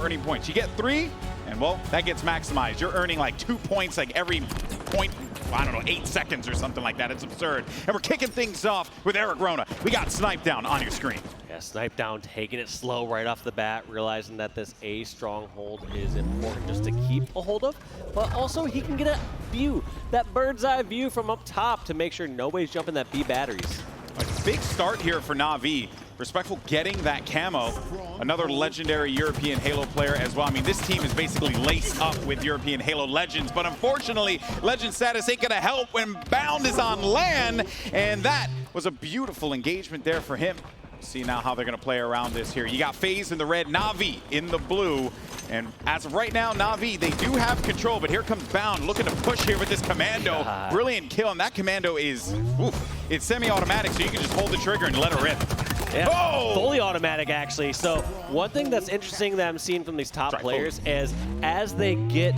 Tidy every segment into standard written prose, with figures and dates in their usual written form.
earning points. You get 3, and well, that gets maximized. You're earning like 2 points like every point, I don't know, 8 seconds or something like that. It's absurd. And we're kicking things off with Eric Rona. We got Snipe Down on your screen. Yeah, Snipe Down taking it slow right off the bat, realizing that this A stronghold is important just to keep a hold of, but also he can get a view, that bird's eye view from up top to make sure nobody's jumping that B batteries. A big start here for Navi. Respectful getting that camo. Another legendary European Halo player as well. I mean, this team is basically laced up with European Halo legends, but unfortunately, legend status ain't gonna help when Bound is on LAN, and that was a beautiful engagement there for him. See now how they're gonna play around this here. You got Faze in the red, Navi in the blue. And as of right now, Navi, they do have control, but here comes Bound looking to push here with this commando. Brilliant kill, and that commando is, it's semi-automatic, so you can just hold the trigger and let it rip. Yeah, fully automatic actually. So one thing that's interesting that I'm seeing from these top players is as they get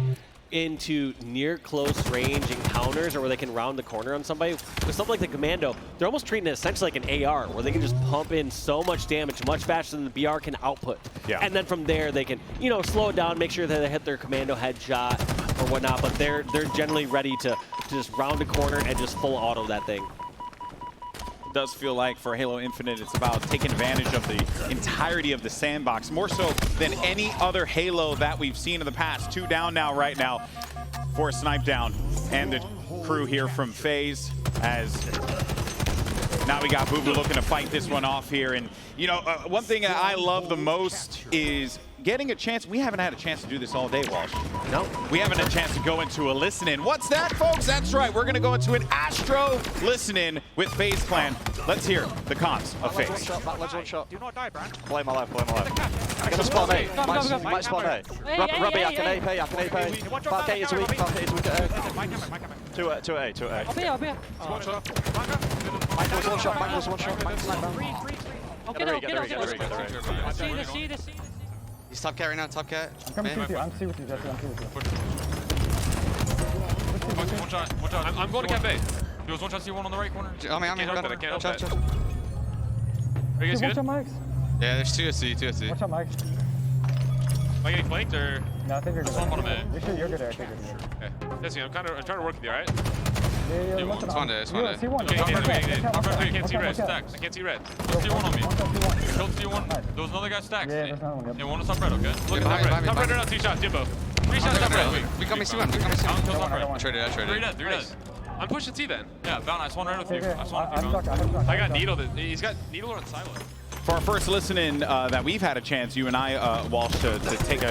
into near close range encounters or where they can round the corner on somebody, with something like the commando, they're almost treating it essentially like an AR where they can just pump in so much damage much faster than the BR can output. Yeah. And then from there they can, you know, slow it down, make sure that they hit their commando headshot or whatnot, but they're generally ready to just round a corner and just full auto that thing. Does feel like for Halo Infinite, it's about taking advantage of the entirety of the sandbox, more so than any other Halo that we've seen in the past. 2 down now, right now, for Snipe Down and the crew here from Faze, as now we got Boo Boo looking to fight this one off here. And you know, one thing that I love the most is getting a chance. We haven't had a chance to do this all day, Walsh. No. We haven't had a chance to go into a listen-in. What's that, folks? That's right. We're going to go into an Astro listen-in with Faze Clan. Let's hear the cons of Faze. One shot. Do not die, Brand. Play my life, play my life. I'm going to spawn A. Might spawn A. Rubby, I can AP, I can AP. Can't get you to weak, can't get you to weak at A. 2 A, 2 A. I'll be. One shot. Michael's one shot, Michael's one shot. Michael's snipe down. Okay, see this. He's top cat right now, top cat. I'm coming with you, I'm C with you, Jesse, I'm C with you. One shot. I'm going to Cat Bay. He was one shot C1 on the right corner. I'm I can't help that. Are you guys good? Watch out, Mike's. Yeah, there's 2 SC, 2 SC. Watch out, Mike's. Am I getting flanked or? No, I think you're good. You're good, Eric. Okay. Jesse, I'm trying to work with you, alright? Yeah, it's one day. C1. I can't see red. Stacks. I can't see red. There's C1 on me. Killed C1. There was another guy stacks. Yeah, there's another one. Yeah, one is top red, okay? Look at top red. Top red right now, 2 shots, Jimbo. 3 shots top red. We got me C1, we got me C1. Kill top red. I traded. 3 dead. I'm pushing C then. Yeah, Bound, I spawned right with you. I I got Needle. He's got Needle and Silent. For our first listen-in that we've had a chance, you and I, Walsh, to take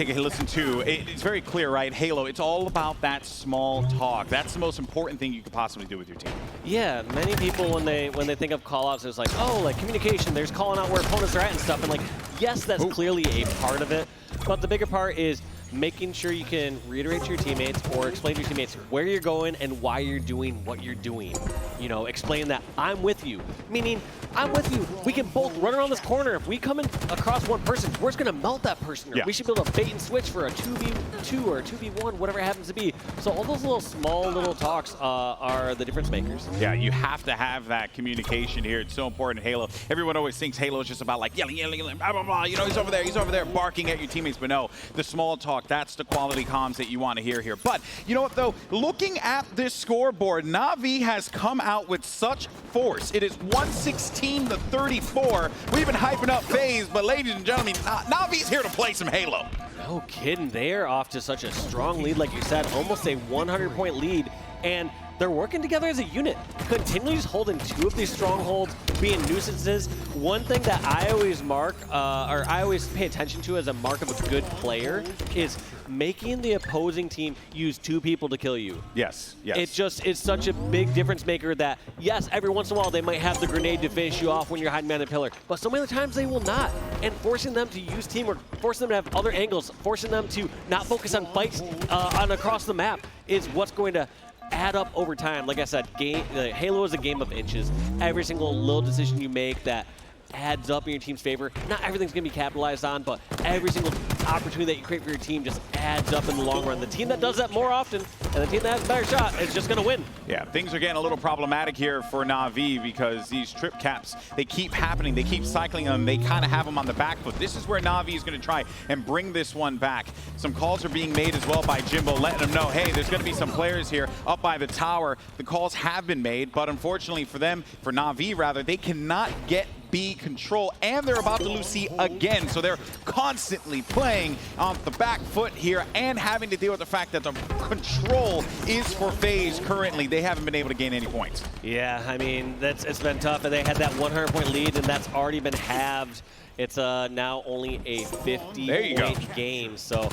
a listen to, it's very clear, right? Halo, it's all about that small talk. That's the most important thing you could possibly do with your team. Yeah, many people when they think of call-outs, it's like, oh, like communication, there's calling out where opponents are at and stuff. And like, yes, that's clearly a part of it, but the bigger part is making sure you can reiterate to your teammates or explain to your teammates where you're going and why you're doing what you're doing. You know, explain that I'm with you, meaning I'm with you. We can both run around this corner. If we come in across one person, we're just going to melt that person. Or we should be able to bait and switch for a 2v2 or a 2v1, whatever it happens to be. So all those little talks are the difference makers. Yeah, you have to have that communication here. It's so important in Halo. Everyone always thinks Halo is just about like yelling, blah, blah, blah. You know, he's over there barking at your teammates. But no, the small talk, that's the quality comms that you want to hear here. But you know what, though? Looking at this scoreboard, Navi has come out with such force. It is 116-34. We've been hyping up Faze, but ladies and gentlemen, Navi's here to play some Halo. No kidding. They're off to such a strong lead, like you said, almost a 100-point lead. And they're working together as a unit, continually just holding 2 of these strongholds, being nuisances. One thing that I always mark, or I always pay attention to as a mark of a good player, is making the opposing team use 2 people to kill you. Yes. It's such a big difference maker that, yes, every once in a while they might have the grenade to finish you off when you're hiding behind a pillar, but so many times they will not. And forcing them to use teamwork, forcing them to have other angles, forcing them to not focus on fights across the map is what's going to add up over time. Like I said, Halo is a game of inches. Every single little decision you make that adds up in your team's favor. Not everything's going to be capitalized on, but every single opportunity that you create for your team just adds up in the long run. The team that does that more often and the team that has a better shot is just going to win. Yeah, things are getting a little problematic here for Navi because these trip caps, they keep happening. They keep cycling them. They kind of have them on the back foot. This is where Navi is going to try and bring this one back. Some calls are being made as well by Jimbo, letting them know, hey, there's going to be some players here up by the tower. The calls have been made, but unfortunately for them, for Navi rather, they cannot get B control, and they're about to lose C again. So they're constantly playing on the back foot here and having to deal with the fact that the control is for Faze currently. They haven't been able to gain any points. Yeah, I mean, it's been tough, and they had that 100-point lead, and that's already been halved. It's now only a 50-point game. So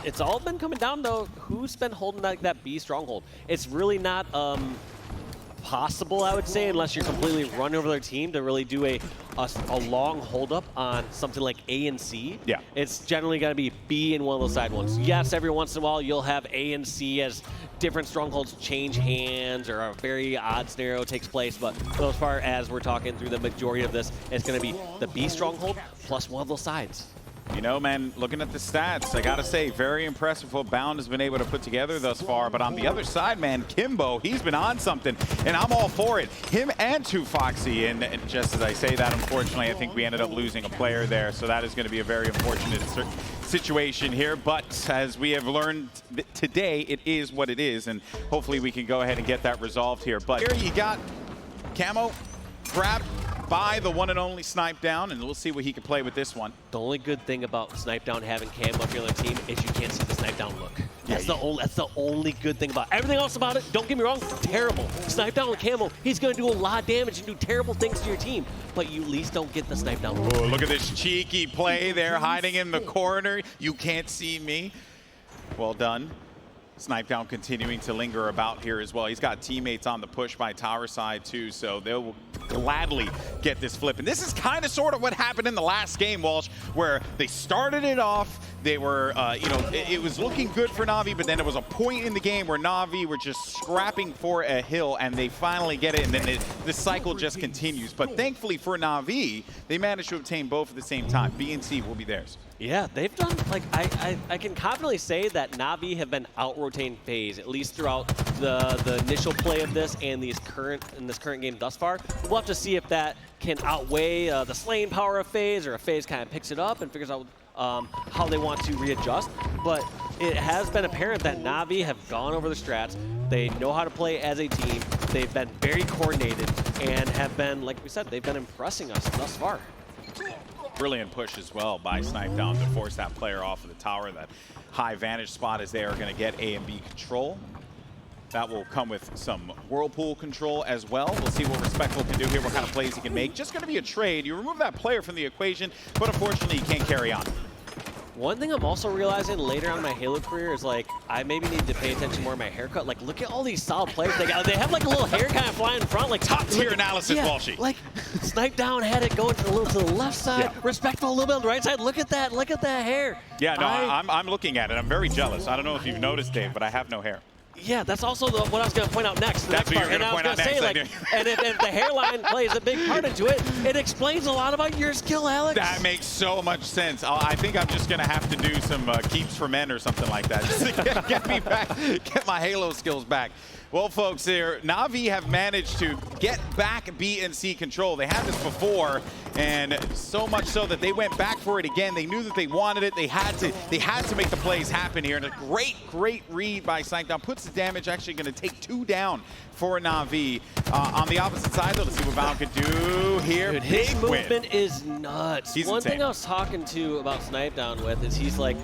it's all been coming down to who's been holding that B stronghold. It's really not possible, I would say, unless you're completely running over their team to really do a long hold-up on something like A and C. Yeah. It's generally going to be B in one of those side ones. Yes, every once in a while you'll have A and C as different strongholds change hands or a very odd scenario takes place, but for the most part, as we're talking through the majority of this, it's going to be the B stronghold plus one of those sides. You know, man, looking at the stats, I gotta say, very impressive what Bound has been able to put together thus far. But on the other side, man, Kimbo, he's been on something, and I'm all for it. Him and 2Foxy, and just as I say that, unfortunately, I think we ended up losing a player there, so that is going to be a very unfortunate situation here. But as we have learned today, it is what it is, and hopefully we can go ahead and get that resolved here. But here you got Camo grabbed by the one and only Snipe Down, and we'll see what he can play with this one. The only good thing about Snipe Down having Cam up here on the team is you can't see the Snipe Down look. That's the only good thing about it. Everything else about it, don't get me wrong, terrible. Snipe Down with Camo, he's going to do a lot of damage and do terrible things to your team, but you at least don't get the Snipe Down look. Oh, look at this cheeky play there, hiding in the corner. You can't see me. Well done. Snipe Down continuing to linger about here as well. He's got teammates on the push by tower side too, so they'll gladly get this flip. And this is kind of sort of what happened in the last game, Walsh, where they started it off. They were, it was looking good for Navi, but then there was a point in the game where Navi were just scrapping for a hill, and they finally get it, and then the cycle just continues. But thankfully for Navi, they managed to obtain both at the same time. B and C will be theirs. Yeah, they've done, like, I can confidently say that Navi have been out-rotating Faze, at least throughout the initial play of this and this current game thus far. We'll have to see if that can outweigh the slaying power of Faze, or if Faze kind of picks it up and figures out how they want to readjust. But it has been apparent that Navi have gone over the strats. They know how to play as a team. They've been very coordinated and have been, like we said, they've been impressing us thus far. Brilliant push as well by Snipe Down to force that player off of the tower. That high vantage spot as they are going to get A and B control. That will come with some Whirlpool control as well. We'll see what Respectful can do here, what kind of plays he can make. Just going to be a trade. You remove that player from the equation, but unfortunately, you can't carry on. One thing I'm also realizing later on in my Halo career is, like, I maybe need to pay attention more to my haircut. Like, look at all these solid players they got. They have, like, a little hair kind of flying in front. Like, top tier analysis, Walshy. Like, Snipe Down had it going a little to the left side. Yeah. Respectful a little bit on the right side. Look at that. Look at that hair. Yeah, no, I'm looking at it. I'm very jealous. I don't know if you've noticed, Dave, but I have no hair. Yeah, that's also what I was going to point out next. That's what you're going to point out next. Like, and if the hairline plays a big part into it, it explains a lot about your skill, Alex. That makes so much sense. I think I'm just going to have to do some keeps for men or something like that. Just to get me back, get my Halo skills back. Well, folks, here, Navi have managed to get back B and C control. They had this before, and so much so that they went back for it again. They knew that they wanted it. They had to make the plays happen here. And a great read by Snipe Down. Puts the damage, actually going to take 2 down for Navi. On the opposite side, though, let's see what Bound can do here. Dude, his movement is nuts. He's One insane. thing I was talking to about Snipe Down with is he's like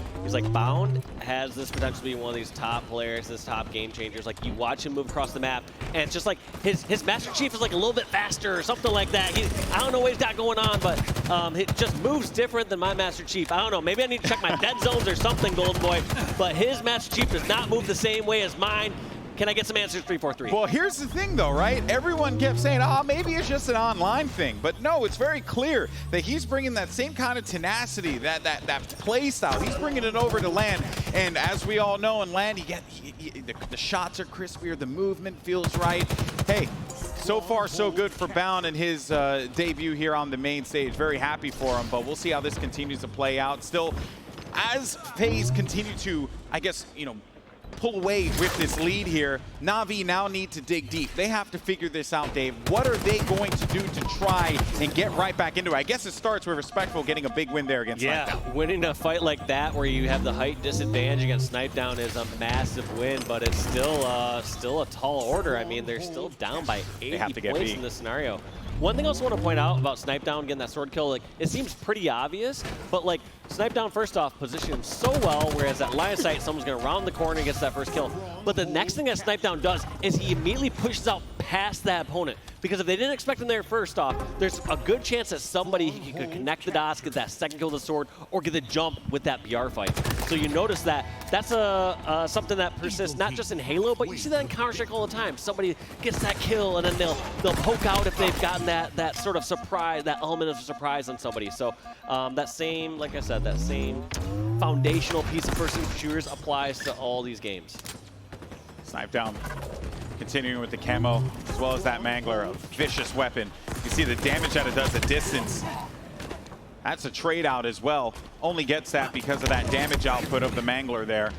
Bound has this potential to be one of these top players, this top game changers. Like, you watch him move across the map, and it's just like his Master Chief is like a little bit faster or something like that. I don't know what he's got going on, but it just moves different than my Master Chief. I don't know. Maybe I need to check my dead zones or something, Golden Boy. But his Master Chief does not move the same way as mine. Can I get some answers, 343? Well, here's the thing, though, right? Everyone kept saying, maybe it's just an online thing. But no, it's very clear that he's bringing that same kind of tenacity, that play style. He's bringing it over to LAN. And as we all know, in LAN, the shots are crispier, the movement feels right. Hey, so far so good for Bound in his debut here on the main stage. Very happy for him, but we'll see how this continues to play out. Still, as Faze continue to, I guess, you know, pull away with this lead here, Navi now need to dig deep. They have to figure this out, Dave. What are they going to do to try and get right back into it? I guess it starts with Respectful getting a big win there against Sniped. Winning a fight like that where you have the height disadvantage against Sniped Down is a massive win, but it's still a tall order. I mean, they're still down by 80 points in this scenario. One thing I also want to point out about Sniped Down getting that sword kill, like, it seems pretty obvious, but like, Sniped Down first off positioned so well, whereas at line of sight, someone's gonna round the corner and gets that first kill. But the next thing that Sniped Down does is he immediately pushes out past that opponent. Because if they didn't expect him there first off, there's a good chance that somebody could connect the dots, get that second kill with the sword, or get the jump with that BR fight. So you notice that that's something that persists not just in Halo, but you see that in Counter-Strike all the time. Somebody gets that kill and then they'll poke out if they've gotten that sort of surprise, that element of surprise on somebody. So that same, like I said, that same foundational piece of first-person shooters applies to all these games. Sniped Down. Continuing with the camo, as well as that Mangler, a vicious weapon. You see the damage that it does at distance. That's a trade out as well. Only gets that because of that damage output of the Mangler there.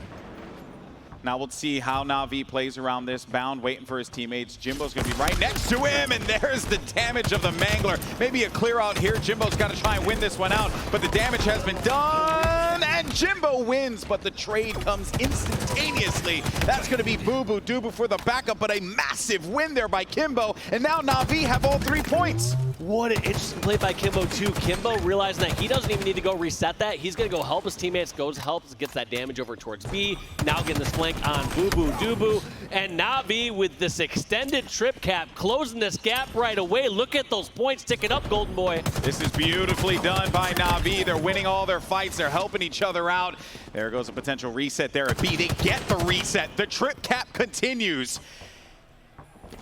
Now we'll see how Navi plays around this. Bound waiting for his teammates. Jimbo's gonna be right next to him, and there's the damage of the Mangler. Maybe a clear out here. Jimbo's gotta try and win this one out, but the damage has been done, and Jimbo wins, but the trade comes instantaneously. That's gonna be Boo Boo Doo Boo for the backup, but a massive win there by Kimbo, and now Navi have all 3 points. What an interesting play by Kimbo too. Kimbo realizing that he doesn't even need to go reset that. He's gonna go help his teammates, helps, gets that damage over towards B. Now getting this flank on Boo Boo Doo Boo. And Navi with this extended trip cap, closing this gap right away. Look at those points ticking up, Golden Boy. This is beautifully done by Navi. They're winning all their fights. They're helping each other out. There goes a potential reset there at B. They get the reset. The trip cap continues.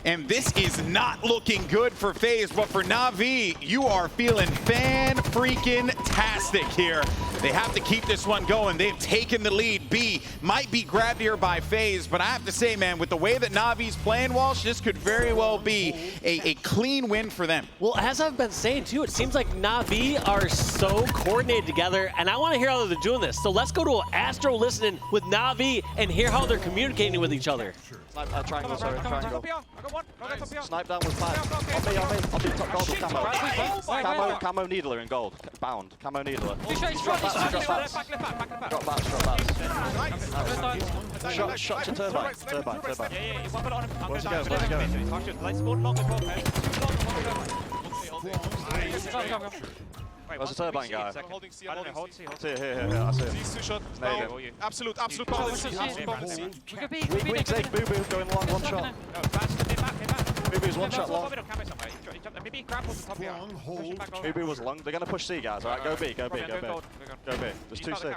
And this is not looking good for Faze, but for Navi, you are feeling fan-freaking-tastic here. They have to keep this one going. They've taken the lead. B might be grabbed here by Faze, but I have to say, man, with the way that Navi's playing, Walsh, this could very well be a clean win for them. Well, as I've been saying, too, it seems like Navi are so coordinated together, and I want to hear how they're doing this. So let's go to Astro listening with Navi and hear how they're communicating with each other. Triangle, sorry, triangle. Snipe Down with flag. On me, top gold with camo. Camo needler in gold. Bound. Camo needler. Drop bats. Shot to turbine. Where's he going? Where's the turbine guy? I don't know. Here. I see him. There you go. Absolute. Weak take Boo Boo going long, one shot. Boo Boo's one shot long. Boo Boo was long. They're going to push C, guys. Alright, go B. Go B. There's 2 C.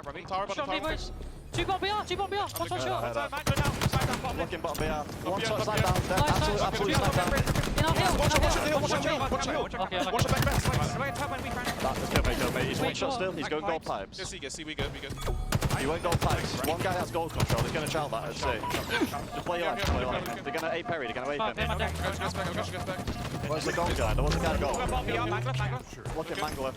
Two bomb BR, one shot. Looking bottom BR. One shot, Snipe Down. Absolutely Snipe Down. Go, mate. He's one shot still. He's going gold pipes. Yes, we good. You went gold pipes. One guy has gold control. He's going to child that at C. Just play your life. They're going to A parry. They're going to A him. Where's the gold guy? There was a guy gold. Look at Mangler.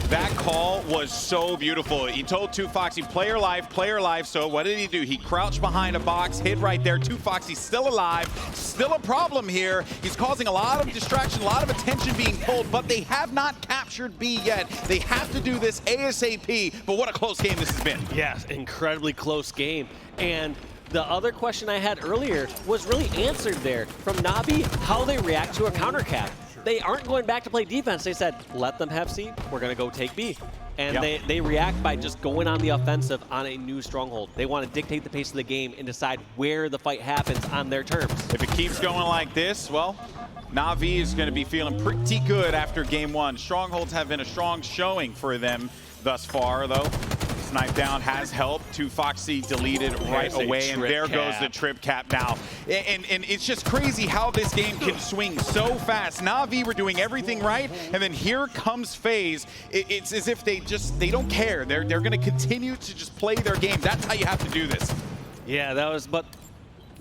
That call was so beautiful. He told 2Foxy, play your life. So what did he do? He crouched behind a box, hid right there. 2Foxy's still alive. Still a problem here. He's causing a lot of distraction, a lot of attention being pulled, but they have not captured B yet. They have to do this ASAP, but what a close game this has been. Yes, incredibly close game. And the other question I had earlier was really answered there from Navi, how they react to a counter cap. They aren't going back to play defense. They said, let them have C, we're going to go take B. And they react by just going on the offensive on a new stronghold. They want to dictate the pace of the game and decide where the fight happens on their terms. If it keeps going like this, well, Navi is going to be feeling pretty good after game 1. Strongholds have been a strong showing for them thus far, though. Snipe Down has helped. 2Foxy deleted right away, and there goes the trip cap now. And it's just crazy how this game can swing so fast. Navi were doing everything right, and then here comes Faze. It's as if they don't care. They're going to continue to just play their game. That's how you have to do this. Yeah, that was, but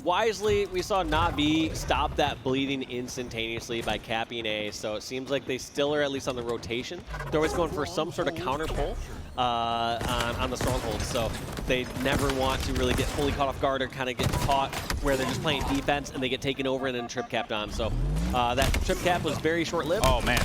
wisely, we saw Navi stop that bleeding instantaneously by capping A, so it seems like they still are at least on the rotation. They're always going for some sort of counter pull on the stronghold, so they never want to really get fully caught off guard or kind of get caught where they're just playing defense and they get taken over and then trip capped on. So that trip cap was very short-lived. Oh, man.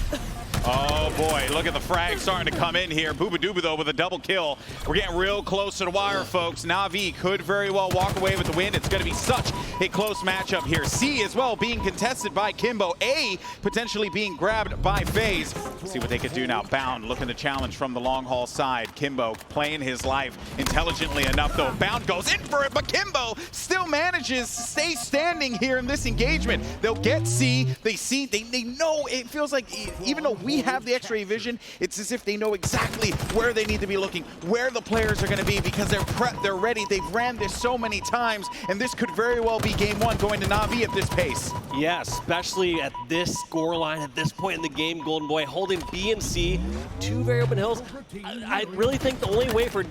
Oh, boy. Look at the frag starting to come in here. Booba Dooba, though, with a double kill. We're getting real close to the wire, folks. Navi could very well walk away with the win. It's going to be such a close matchup here. C as well being contested by Kimbo. A potentially being grabbed by Faze. See what they could do now. Bound looking to challenge from the long haul side. Kimbo playing his life intelligently enough, though. Bound goes in for it, but Kimbo still manages to stay standing here in this engagement. They'll get C. They know, it feels like even though we have the X-ray vision, it's as if they know exactly where they need to be looking, where the players are going to be, because they're prepped, they're ready. They've ran this so many times, and this could very well be game one going to Navi at this pace. Yeah, especially at this scoreline, at this point in the game, Golden Boy holding B and C, two very open hills. I really think the only way for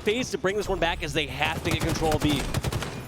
FaZe to bring this one back is they have to get control of B.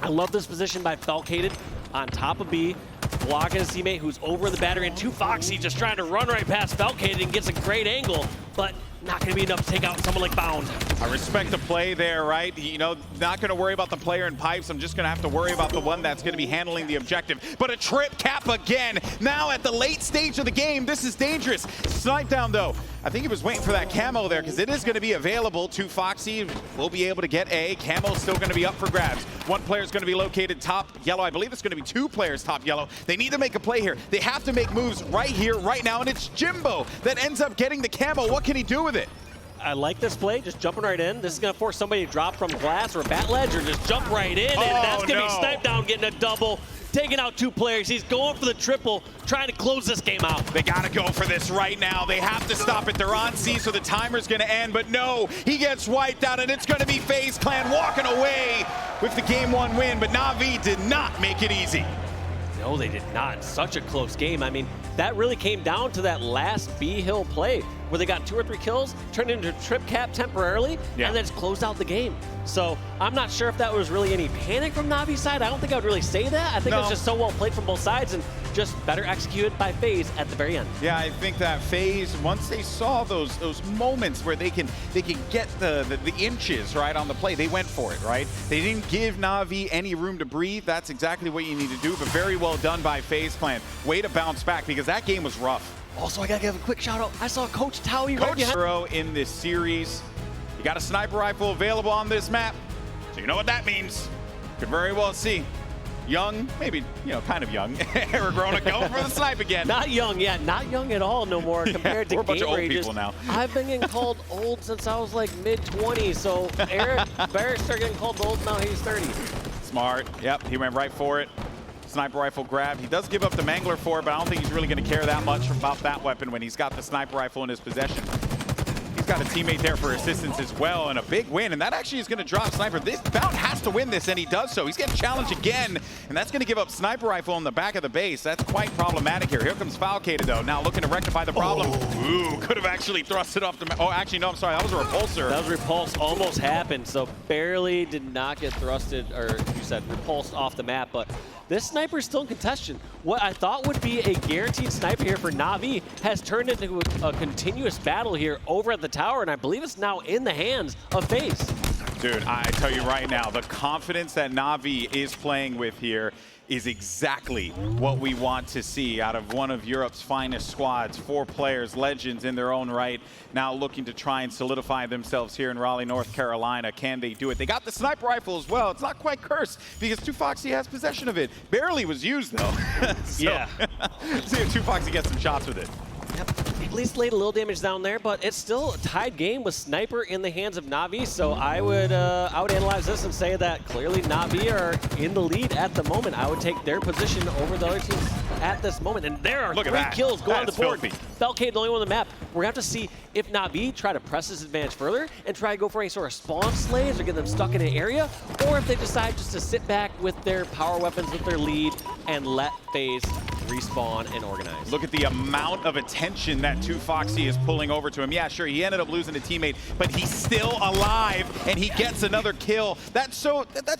I love this position by Falcated on top of B, blocking his teammate who's over the battery, and Foxy just trying to run right past Falcated and gets a great angle, but not going to be enough to take out someone like Bound. I respect the play there, right? You know, not going to worry about the player in pipes. I'm just going to have to worry about the one that's going to be handling the objective. But a trip cap again. Now at the late stage of the game, this is dangerous. Snipe down, though. I think he was waiting for that camo there because it is going to be available to Foxy. We'll be able to get A. Camo's still going to be up for grabs. One player's going to be located top yellow. I believe it's going to be two players top yellow. They need to make a play here. They have to make moves right here, right now, and it's Jimbo that ends up getting the camo. What can he do with it? I like this play, just jumping right in. This is going to force somebody to drop from glass or bat ledge or just jump right in, and that's going to be Snipe down getting a double, taking out two players. He's going for the triple, trying to close this game out. They got to go for this right now. They have to stop it. They're on C, so the timer's going to end, but no, he gets wiped out, and it's going to be FaZe Clan walking away with the game one win, but Navi did not make it easy. No, they did not. Such a close game. I mean, that really came down to that last B-Hill play where they got 2 or 3 kills, turned into a trip cap temporarily, and then just closed out the game. So I'm not sure if that was really any panic from Navi's side. I don't think I would really say that. I think it was just so well played from both sides and just better executed by FaZe at the very end. Yeah, I think that FaZe, once they saw those moments where they can get the inches right on the play, they went for it, right? They didn't give Navi any room to breathe. That's exactly what you need to do, but very well done by FaZe Clan. Way to bounce back because that game was rough. Also, I gotta give a quick shout out. I saw Coach Towie right behind. Coach in this series. You got a sniper rifle available on this map, so you know what that means. Could very well see young, maybe, you know, kind of young, Aragrona going for the snipe again. Not young yet, not young at all no more compared to we're a bunch of old rages. people now. I've been getting called old since I was like mid-20s, so Eric Barrett started getting called old, now he's 30. Smart, yep, he went right for it. Sniper rifle grab. He does give up the Mangler for it, but I don't think he's really going to care that much about that weapon when he's got the sniper rifle in his possession. He's got a teammate there for assistance as well, and a big win, and that actually is going to drop Sniper. This Bound has to win this, and he does so. He's getting challenged again, and that's going to give up Sniper rifle on the back of the base. That's quite problematic here. Here comes Falcated, though, now looking to rectify the problem. Ooh, could have actually thrusted off the map. Oh, actually, no, I'm sorry. That was a repulsor. That was repulsed, almost happened, so barely did not get thrusted, or you said repulsed off the map, but this sniper is still in contention. What I thought would be a guaranteed sniper here for Navi has turned into a continuous battle here over at the tower, and I believe it's now in the hands of FaZe. Dude, I tell you right now, the confidence that Navi is playing with here is exactly what we want to see out of one of Europe's finest squads. 4 players, legends in their own right, now looking to try and solidify themselves here in Raleigh, North Carolina. Can they do it? They got the sniper rifle as well. It's not quite cursed because Foxy has possession of it. Barely was used though. Yeah. See if Foxy gets some shots with it. Yep. At least laid a little damage down there, but it's still a tied game with Sniper in the hands of Navi. So I would analyze this and say that clearly Navi are in the lead at the moment. I would take their position over the other teams at this moment. And there are 3 kills going on the board. Falcade, the only one on the map. We're gonna have to see if Navi try to press this advantage further and try to go for any sort of spawn slays or get them stuck in an area, or if they decide just to sit back with their power weapons, with their lead, and let FaZe respawn, and organize. Look at the amount of attention that 2Foxy is pulling over to him. Yeah, sure, he ended up losing a teammate, but he's still alive, and he gets another kill. That's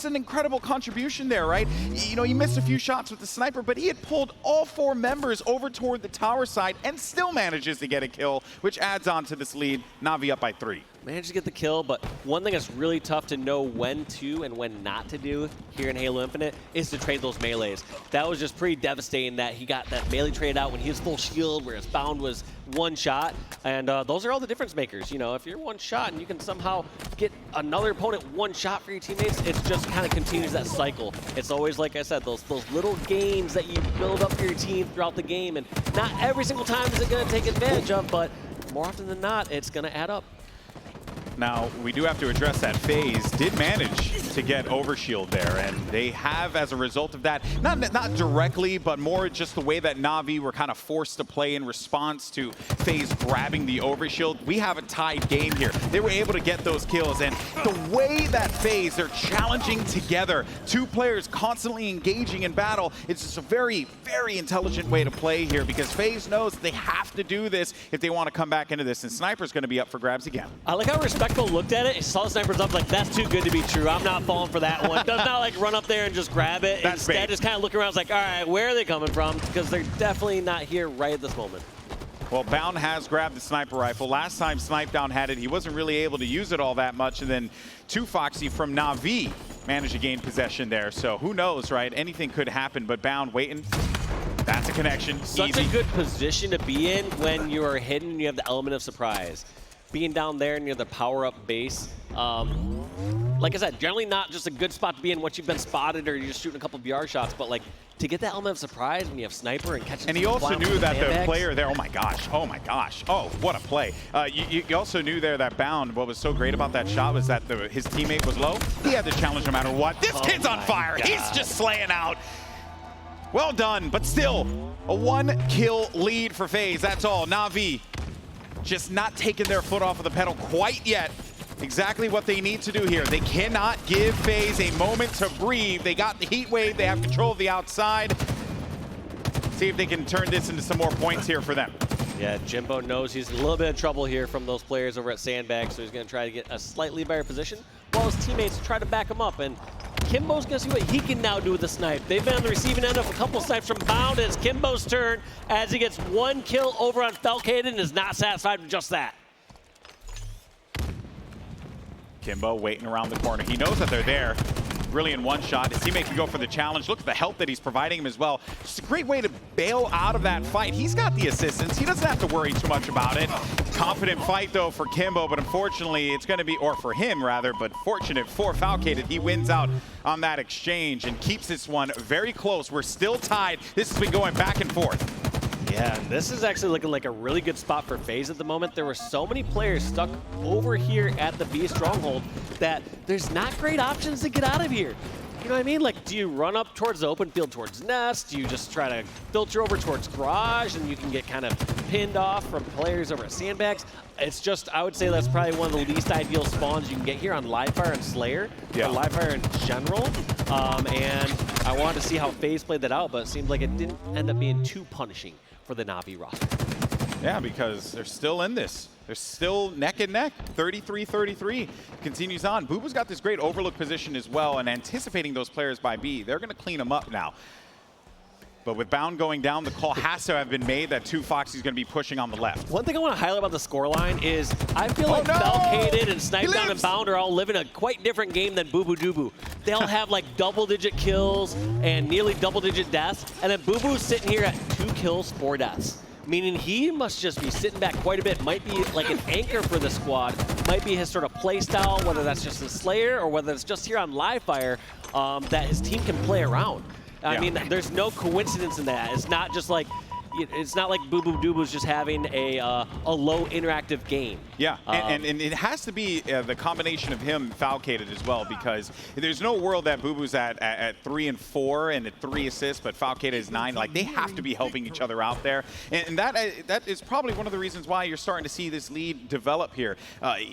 an incredible contribution there, right? You know, he missed a few shots with the sniper, but he had pulled all 4 members over toward the tower side and still manages to get a kill, which adds on to this lead. Navi up by 3. Managed to get the kill, but one thing that's really tough to know when to and when not to do here in Halo Infinite is to trade those melees. That was just pretty devastating that he got that melee trade out when he was full shield, whereas Bound was 1 shot. And those are all the difference makers. You know, if you're 1 shot and you can somehow get another opponent 1 shot for your teammates, it just kind of continues that cycle. It's always, like I said, those little games that you build up for your team throughout the game. And not every single time is it going to take advantage of, but more often than not, it's going to add up. Now, we do have to address that Faze did manage to get overshield there, and they have, as a result of that, not directly, but more just the way that Navi were kind of forced to play in response to Faze grabbing the overshield. We have a tied game here. They were able to get those kills, and the way that Faze, they're challenging together, 2 players constantly engaging in battle, it's just a very, very intelligent way to play here, because Faze knows they have to do this if they want to come back into this, and Sniper's going to be up for grabs again. I like how Respectful looked at it, he saw the Sniper's up, like, that's too good to be true. I'm not falling for that one. Does not like run up there and just grab it. That's Instead, bait. just kind of look around, like, all right, where are they coming from? Because they're definitely not here right at this moment. Well, Bound has grabbed the sniper rifle. Last time Snipedown had it, he wasn't really able to use it all that much. And then 2Foxy from Navi managed to gain possession there. So who knows, right? Anything could happen, but Bound waiting. That's a connection. Such Easy. a good position to be in when you are hidden and you have the element of surprise. Being down there near the power-up base, like I said, generally not just a good spot to be in once you've been spotted or you're just shooting a couple BR shots, but like to get that element of surprise when you have sniper and catching. And he also knew that the player there, oh my gosh, oh, what a play. You also knew there that Bound, what was so great about that shot was that his teammate was low. He had the challenge no matter what. This kid's on fire. God. He's just slaying out. Well done, but still a 1-kill lead for Faze. That's all. Navi just not taking their foot off of the pedal quite yet. Exactly what they need to do here. They cannot give Faze a moment to breathe. They got the heat wave. They have control of the outside. See if they can turn this into some more points here for them. Yeah, Jimbo knows he's in a little bit of trouble here from those players over at Sandbag, so he's going to try to get a slightly better position while his teammates try to back him up. And Kimbo's going to see what he can now do with the snipe. They've been on the receiving end of a couple snipes from Bound. It's Kimbo's turn as he gets 1 kill over on Falcated and is not satisfied with just that. Kimbo waiting around the corner. He knows that they're there. Really in 1 shot. His teammate can go for the challenge. Look at the help that he's providing him as well. Just a great way to bail out of that fight. He's got the assistance. He doesn't have to worry too much about it. Confident fight, though, for Kimbo, but unfortunately, it's going to be, or for him, rather, but fortunate for Falcated. He wins out on that exchange and keeps this one very close. We're still tied. This has been going back and forth. Yeah, this is actually looking like a really good spot for Faze at the moment. There were so many players stuck over here at the B stronghold that there's not great options to get out of here. You know what I mean? Like, do you run up towards the open field towards Nest? Do you just try to filter over towards Garage and you can get kind of pinned off from players over at Sandbags? It's just, I would say that's probably one of the least ideal spawns you can get here on Livefire and Slayer, Yeah. or Livefire in general. And I wanted to see how Faze played that out, but it seemed like it didn't end up being too punishing for the Navi roster. Yeah, because they're still in this. They're still neck and neck. 33-33 continues on. Booba's got this great overlook position as well, and anticipating those players by B. They're going to clean them up now. But with Bound going down, the call has to have been made that 2Foxy is going to be pushing on the left. One thing I want to highlight about the scoreline is I feel like no! Falcated and Snipe He Down and lives! Bound are all living a quite different game than Boo Boo Doo. They all have like double-digit kills and nearly double-digit deaths, and then Boo Boo's sitting here at 2 kills, 4 deaths. Meaning he must just be sitting back quite a bit, might be like an anchor for the squad, might be his sort of play style, whether that's just the Slayer or whether it's just here on Livefire, that his team can play around. I mean, there's no coincidence in that. It's not just like, it's not like Boo Boo Doo just having a low interactive game. Yeah, and it has to be the combination of him, Falcated as well, because there's no world that Boo Boo's at 3 and 4 and at 3 assists, but Falcated is 9. Like, they have to be helping each other out there, and that is probably one of the reasons why you're starting to see this lead develop here.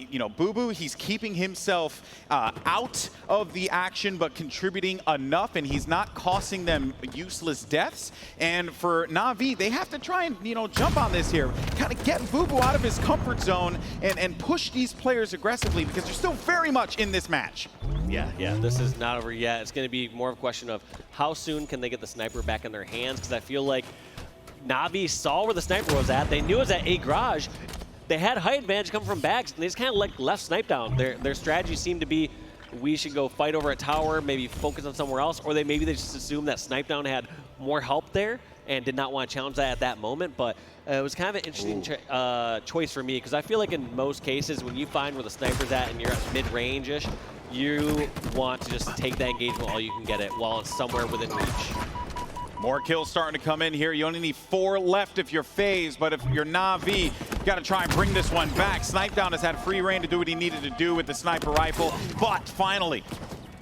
You know, Boo Boo, he's keeping himself out of the action, but contributing enough, and he's not costing them useless deaths. And for Navi, they have to try and, you know, jump on this here, kind of get Boo Boo out of his comfort zone and push these players aggressively, because they're still very much in this match. Yeah, this is not over yet. It's going to be more of a question of how soon can they get the sniper back in their hands, because I feel like Navi saw where the sniper was at. They knew it was at A garage. They had height advantage coming from bags, and they just kind of like left snipe down. Their strategy seemed to be, we should go fight over a tower, maybe focus on somewhere else, or maybe they just assumed that snipe down had more help there and did not want to challenge that at that moment. But it was kind of an interesting choice for me, because I feel like in most cases when you find where the sniper's at and you're at mid-range-ish, you want to just take that engagement while you can get it, while it's somewhere within reach. More kills starting to come in here. You only need 4 left if you're Faze, but if you're Navi, you got to try and bring this one back. Snipedown has had free reign to do what he needed to do with the sniper rifle, but finally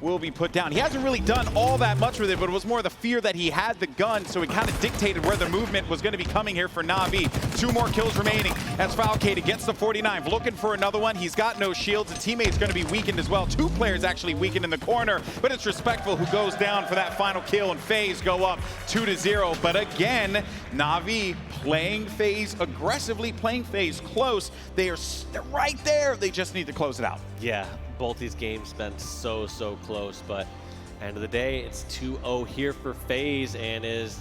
will be put down. He hasn't really done all that much with it, but it was more the fear that he had the gun, so it kind of dictated where the movement was going to be coming here for Navi. 2 more kills remaining as Falcated gets the 49. Looking for another one. He's got no shields. The teammate's going to be weakened as well. 2 players actually weakened in the corner, but it's Respectful who goes down for that final kill, and Faze go up 2-0. But again, Navi playing Faze aggressively, playing Faze close. They're right there. They just need to close it out. Yeah, both these games been so close, but end of the day, it's 2-0 here for Faze, and is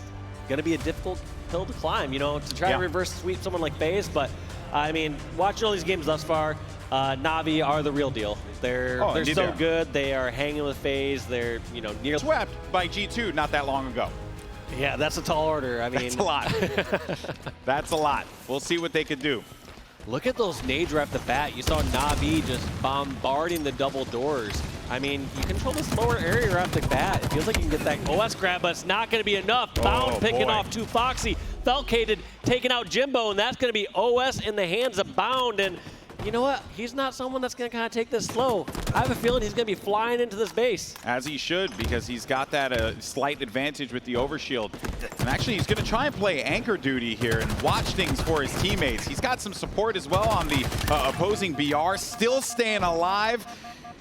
going to be a difficult hill to climb, you know, to try to reverse sweep someone like Faze. But I mean, watching all these games thus far, Navi are the real deal. They're so good. They are hanging with Faze. They're, you know, near swept by G2 not that long ago. Yeah, that's a tall order. I mean, that's a lot. That's a lot. We'll see what they could do. Look at those nades right off the bat. You saw Navi just bombarding the double doors. I mean, you control this lower area right off the bat. It feels like you can get that OS grab, but it's not going to be enough. Bound picking off 2 Foxy. Falcated taking out Jimbo, and that's going to be OS in the hands of Bound. And you know what? He's not someone that's going to kind of take this slow. I have a feeling he's going to be flying into this base. As he should, because he's got that slight advantage with the overshield. And actually, he's going to try and play anchor duty here and watch things for his teammates. He's got some support as well on the opposing BR, still staying alive.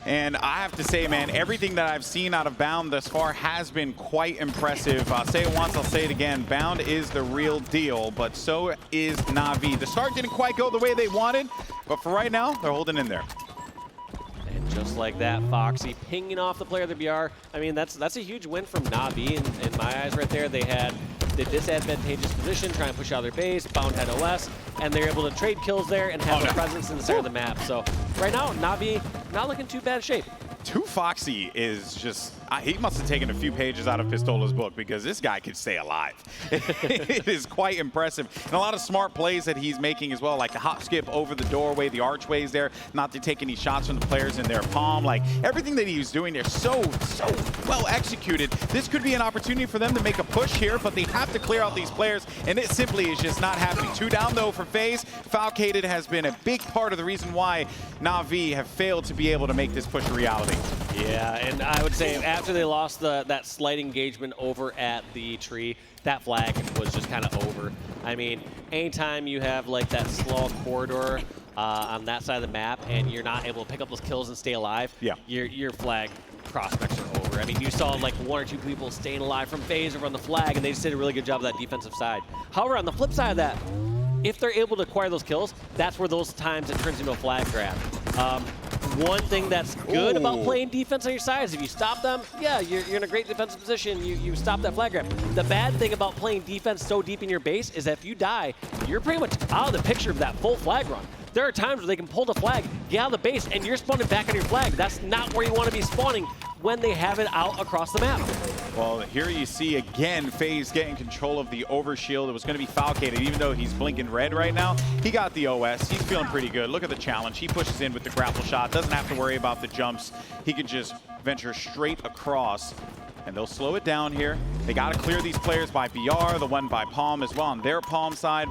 And I have to say, man, everything that I've seen out of Bound thus far has been quite impressive. I'll say it once, I'll say it again. Bound is the real deal, but so is Navi. The start didn't quite go the way they wanted, but for right now, they're holding in there. And just like that, Foxy pinging off the player of the BR. I mean, that's a huge win from Navi in my eyes right there. They had the disadvantageous position, trying to push out their base. Bound had OS, and they're able to trade kills there and have a presence in the center of the map. So right now, Navi not looking too bad shape. 2 Foxy is just, he must have taken a few pages out of Pistola's book, because this guy could stay alive. It is quite impressive. And a lot of smart plays that he's making as well, like the hop skip over the doorway, the archways there, not to take any shots from the players in their palm. Like, everything that he was doing there, so well executed. This could be an opportunity for them to make a push here, but they have to clear out these players, and it simply is just not happening. 2 down, though, for Faze. Falcated has been a big part of the reason why Navi have failed to be able to make this push a reality. Yeah, and I would say after they lost that slight engagement over at the tree, that flag was just kind of over. I mean, anytime you have like that slow corridor on that side of the map and you're not able to pick up those kills and stay alive, your flag prospects are over. I mean, you saw like 1 or 2 people staying alive from Faze over on the flag, and they just did a really good job of that defensive side. However, on the flip side of that, if they're able to acquire those kills, that's where those times it turns into a flag grab. One thing that's good about playing defense on your side is if you stop them, yeah, you're in a great defensive position. You stop that flag grab. The bad thing about playing defense so deep in your base is that if you die, you're pretty much out of the picture of that full flag run. There are times where they can pull the flag, get out of the base, and you're spawning back on your flag. That's not where you want to be spawning when they have it out across the map. Well, here you see again Faze getting control of the overshield. It was going to be Falcated, even though he's blinking red right now. He got the OS. He's feeling pretty good. Look at the challenge. He pushes in with the grapple shot. Doesn't have to worry about the jumps. He can just venture straight across. and they'll slow it down here. They got to clear these players by BR, the one by Palm as well on their Palm side.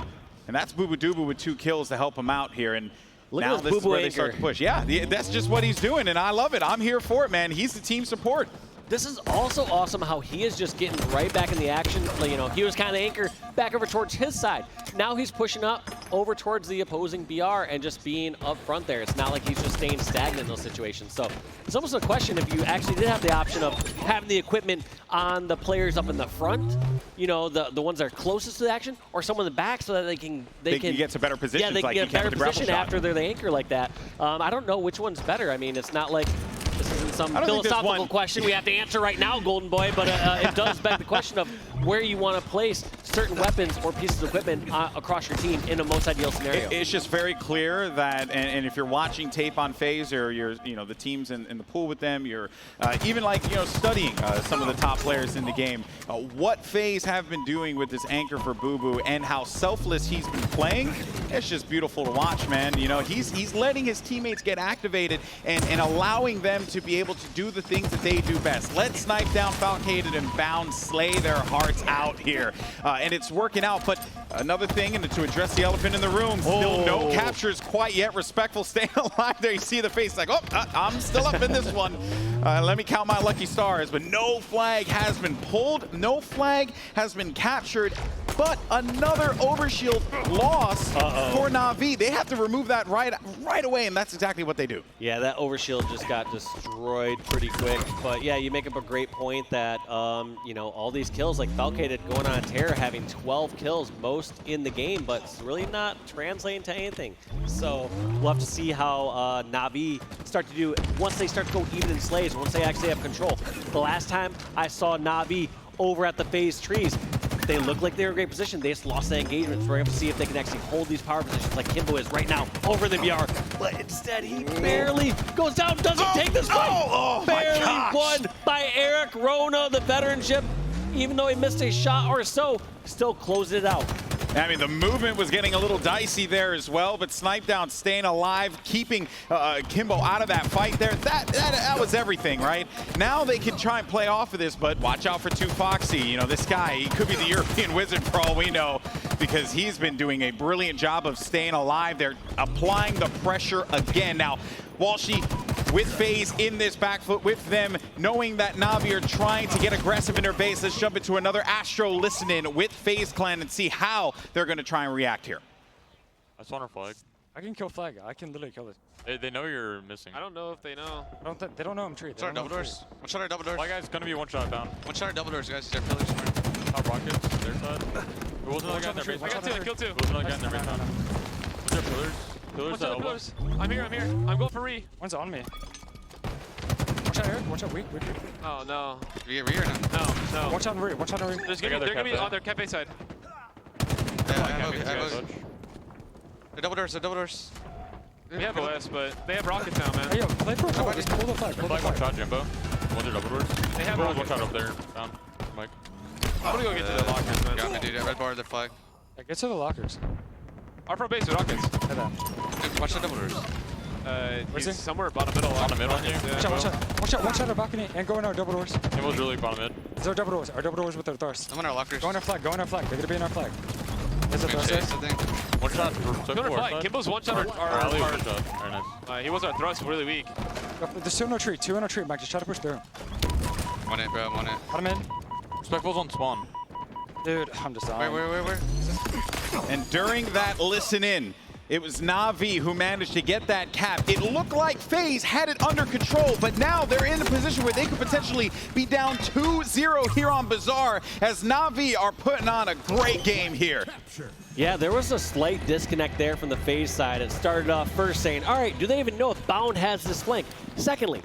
And that's Boo Boo Doo with 2 kills to help him out here. And Look now at this is where they anchor. start to push. Yeah, that's just what he's doing, and I love it. I'm here for it, man. He's the team support. This is also awesome how he is just getting right back in the action. You know, he was kind of anchored back over towards his side. Now he's pushing up over towards the opposing BR and just being up front there. It's not like he's just staying stagnant in those situations. So it's almost a question if you actually did have the option of having the equipment on the players up in the front, you know, the ones that are closest to the action, or someone in the back so that they can get to better positions. Yeah, they can like get a better position shot. after they're the anchor like that. I don't know which one's better. I mean, it's not like this isn't some philosophical question we have to answer right now, Golden Boy, but it does beg the question of where you want to place certain weapons or pieces of equipment across your team in a most ideal scenario. It's just very clear that, and if you're watching tape on Faze or you're, you know, the teams in the pool with them, you're even like, you know, studying some of the top players in the game, what Faze have been doing with this anchor for Boo Boo and how selfless he's been playing, it's just beautiful to watch, man. You know, he's letting his teammates get activated and allowing them to be able to do the things that they do best. Let Snipe down, Falcated, and Bound slay their hearts out here. And it's working out, but another thing, and to address the elephant in the room, still no captures quite yet. Respectful staying alive there. You see the face like, oh, I'm still up in this one. Let me count my lucky stars, but no flag has been pulled. No flag has been captured, but another overshield loss for Navi. They have to remove that right away, and that's exactly what they do. Yeah, that overshield just got destroyed pretty quick. But yeah, you make up a great point that, you know, all these kills, like Falcated going on a tear, having 12 kills, most in the game, but it's really not translating to anything. So we'll have to see how Navi start to do once they start to go even in slays, once they actually have control. The last time I saw Navi over at the Faze trees, they looked like they were in a great position. They just lost that engagement. So we're going to see if they can actually hold these power positions like Kimbo is right now over the BR. But instead, he barely goes down, doesn't take this fight. Barely won by Eric Rona, the veteranship. Even though he missed a shot or so, still closed it out. I mean, the movement was getting a little dicey there as well, but Snipe Down staying alive, keeping Kimbo out of that fight there. That was everything, right? Now they can try and play off of this, but watch out for 2 Foxy. You know, this guy, he could be the European Wizard for all we know, because he's been doing a brilliant job of staying alive. They're applying the pressure again. Now, Walshy with Faze in this back foot with them, knowing that Navi are trying to get aggressive in their base. Let's jump into another Astro listen-in with Faze Clan and see how they're going to try and react here. I spawn our flag. I can kill flag. I can literally kill it. They know you're missing. I don't know if they know. They don't know I'm tree. One shot double doors. One shot double doors. Flag guy's gonna be one shot down. One shot double doors, guys. They're pillars. Top rockets, their side. There was another guy in their base. I got 2, I killed 2. There was another guy in their base. Was there pillars? Pillars at elbow. Pillars. I'm here. I'm going for re. One's on me. Watch out, Eric. Watch out, weak. Oh, no. Rear or not? No. Watch out, Re. They're gonna be on their cafe side. The double doors, the double doors. We have OS, but they have rockets now, man. Hey, yo, play for a Just pull the flag. Flag one shot, Jimbo. One's their double doors. They have one rockets. shot up there. Down. Mike. I'm gonna go get to the lockers, man. Got me, dude. I red bar the flag. Yeah, get to the lockers. Our pro base with rockets. Hit that. Dude, watch the double doors. Where's He's he? somewhere bottom middle. On the mid on you. Yeah. Watch out our balcony and go in our double doors. Kimbo's really bottom mid. It's our double doors. Our double doors with their thirst. I'm on our lockers. Go in our flag. They're gonna be in our flag. Is it Good thirst? chase, I think. One shot. Go to flag. Kimbo's one shot. Raleigh one shot. Very nice. He was our thrust really weak. There's 2 in our tree. Mike, just try to push through. One it, bro. One it. Got him in. Respectful's on spawn. Dude, I'm just dying. Where? And during that listen-in, it was Navi who managed to get that cap. It looked like Faze had it under control, but now they're in a position where they could potentially be down 2-0 here on Bazaar, as Navi are putting on a great game here. Yeah, there was a slight disconnect there from the Faze side. It started off first saying, all right, do they even know if Bound has this flank? Secondly,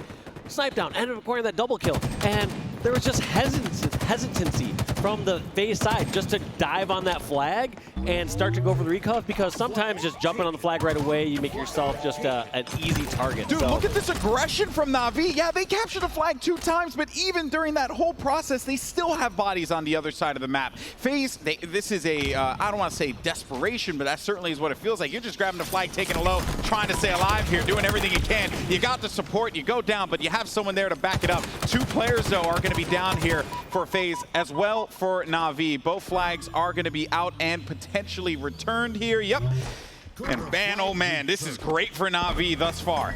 Snipe Down ended up acquiring that double kill, and there was just hesitancy hesitancy from the Faze side just to dive on that flag and start to go for the recover, because sometimes just jumping on the flag right away, you make yourself just an easy target. Dude, look at this aggression from Navi. Yeah, they captured the flag 2 times, but even during that whole process, they still have bodies on the other side of the map. Faze, this is a, I don't want to say desperation, but that certainly is what it feels like. You're just grabbing the flag, taking it low, trying to stay alive here, doing everything you can. You got the support, you go down, but you have someone there to back it up. 2 players, though, are going to be down here for Faze, as well for Navi. Both flags are going to be out and potentially returned here. Yep. And man, oh man, this is great for Navi thus far.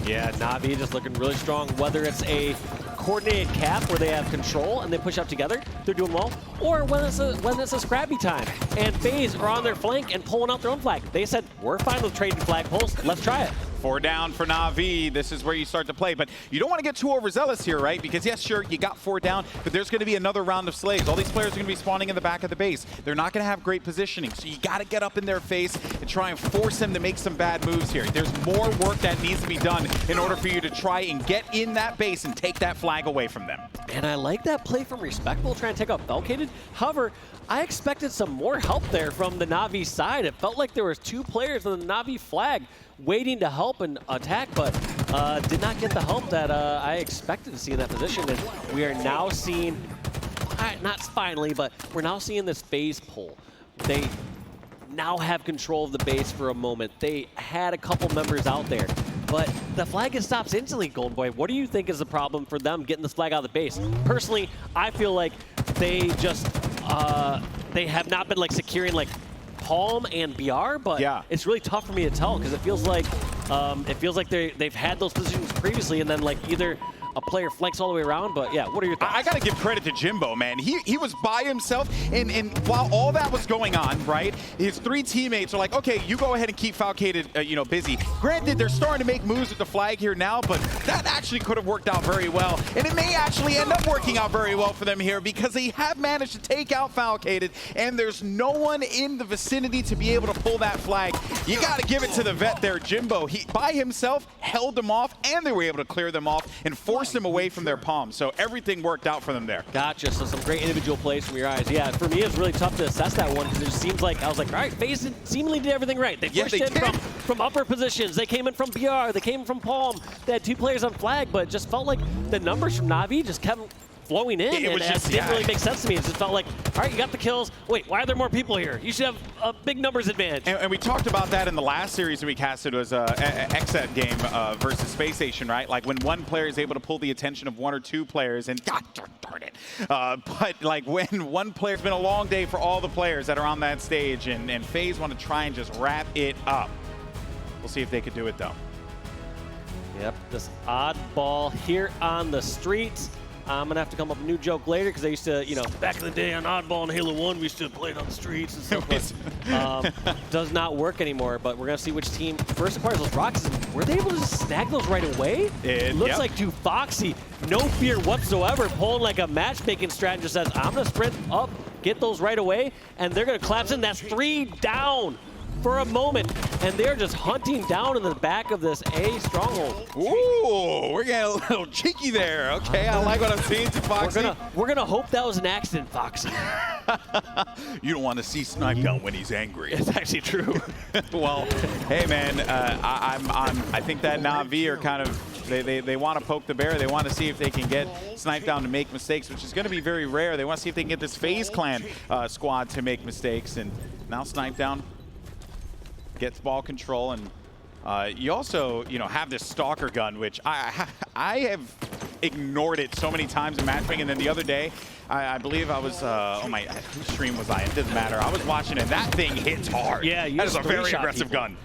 Yeah, Navi just looking really strong. Whether it's a coordinated cap where they have control and they push up together, they're doing well, or when it's a scrappy time and Faze are on their flank and pulling out their own flag. They said, we're fine with trading flag pulls, let's try it. 4 down for Navi. This is where you start to play, but you don't want to get too overzealous here, right? Because yes, sure, you got 4 down, but there's going to be another round of slaves. All these players are going to be spawning in the back of the base. They're not going to have great positioning, so you got to get up in their face and try and force them to make some bad moves here. There's more work that needs to be done in order for you to try and get in that base and take that flag away from them. And I like that play from Respectable, trying to take out Falcated. However, I expected some more help there from the Navi side. It felt like there was 2 players on the Navi flag waiting to help and attack, but did not get the help that I expected to see in that position. And we are now seeing, not finally, but we're now seeing this Faze pull. They now have control of the base for a moment. They had a couple members out there, but the flag gets stopped instantly, Golden Boy. What do you think is the problem for them getting this flag out of the base? Personally, I feel like they just, they have not been like securing like Palm and BR, but yeah, it's really tough for me to tell because it feels like they've had those positions previously, and then like either a player flanks all the way around. But yeah, what are your thoughts? I got to give credit to Jimbo, man. He was by himself, and while all that was going on, right, his 3 teammates are like, okay, you go ahead and keep Falcated, busy. Granted, they're starting to make moves with the flag here now, but that actually could have worked out very well, and it may actually end up working out very well for them here because they have managed to take out Falcated, and there's no one in the vicinity to be able to pull that flag. You got to give it to the vet there, Jimbo. He, by himself, held them off, and they were able to clear them off and force them away from their palms. So everything worked out for them there. Gotcha. So some great individual plays from your eyes. Yeah, for me, it's really tough to assess that one because it just seems like I was like, all right, Faze seemingly did everything right. They pushed in from upper positions. They came in from BR. They came from Palm. They had 2 players on flag, but it just felt like the numbers from Navi just kept flowing in. It didn't really make sense to me. It just felt like, all right, you got the kills. Wait, why are there more people here? You should have a big numbers advantage. And we talked about that in the last series that we casted. It was a XSET game versus Space Station, right? Like when one player is able to pull the attention of 1 or 2 players, and God darn it. But like when one player, it's been a long day for all the players that are on that stage, and Faze want to try and just wrap it up. We'll see if they could do it though. Yep, this oddball here on the streets. I'm going to have to come up with a new joke later because I used to, back in the day on Oddball and Halo 1, we used to play it on the streets and stuff. But, does not work anymore, but we're going to see which team first acquires those rocks. Were they able to just snag those right away? It looks like to Foxy, no fear whatsoever, pulling like a matchmaking strategy, says, I'm going to sprint up, get those right away, and they're going to collapse in. That's 3 down for a moment, and they're just hunting down in the back of this A stronghold. Ooh, we're getting a little cheeky there. Okay, I like what I'm seeing to Foxy. We're gonna hope that was an accident, Foxy. You don't want to see Snipe down when he's angry. It's actually true. Well, hey man, I think that Navi are kind of, they want to poke the bear. They want to see if they can get Snipe down to make mistakes, which is going to be very rare. They want to see if they can get this Faze Clan squad to make mistakes, and now Snipe down gets ball control, and you also, have this Stalker gun, which I have ignored it so many times in matchmaking. And then the other day, I believe I was, whose stream was I? It doesn't matter. I was watching it. That thing hits hard. Yeah, that is a very aggressive gun.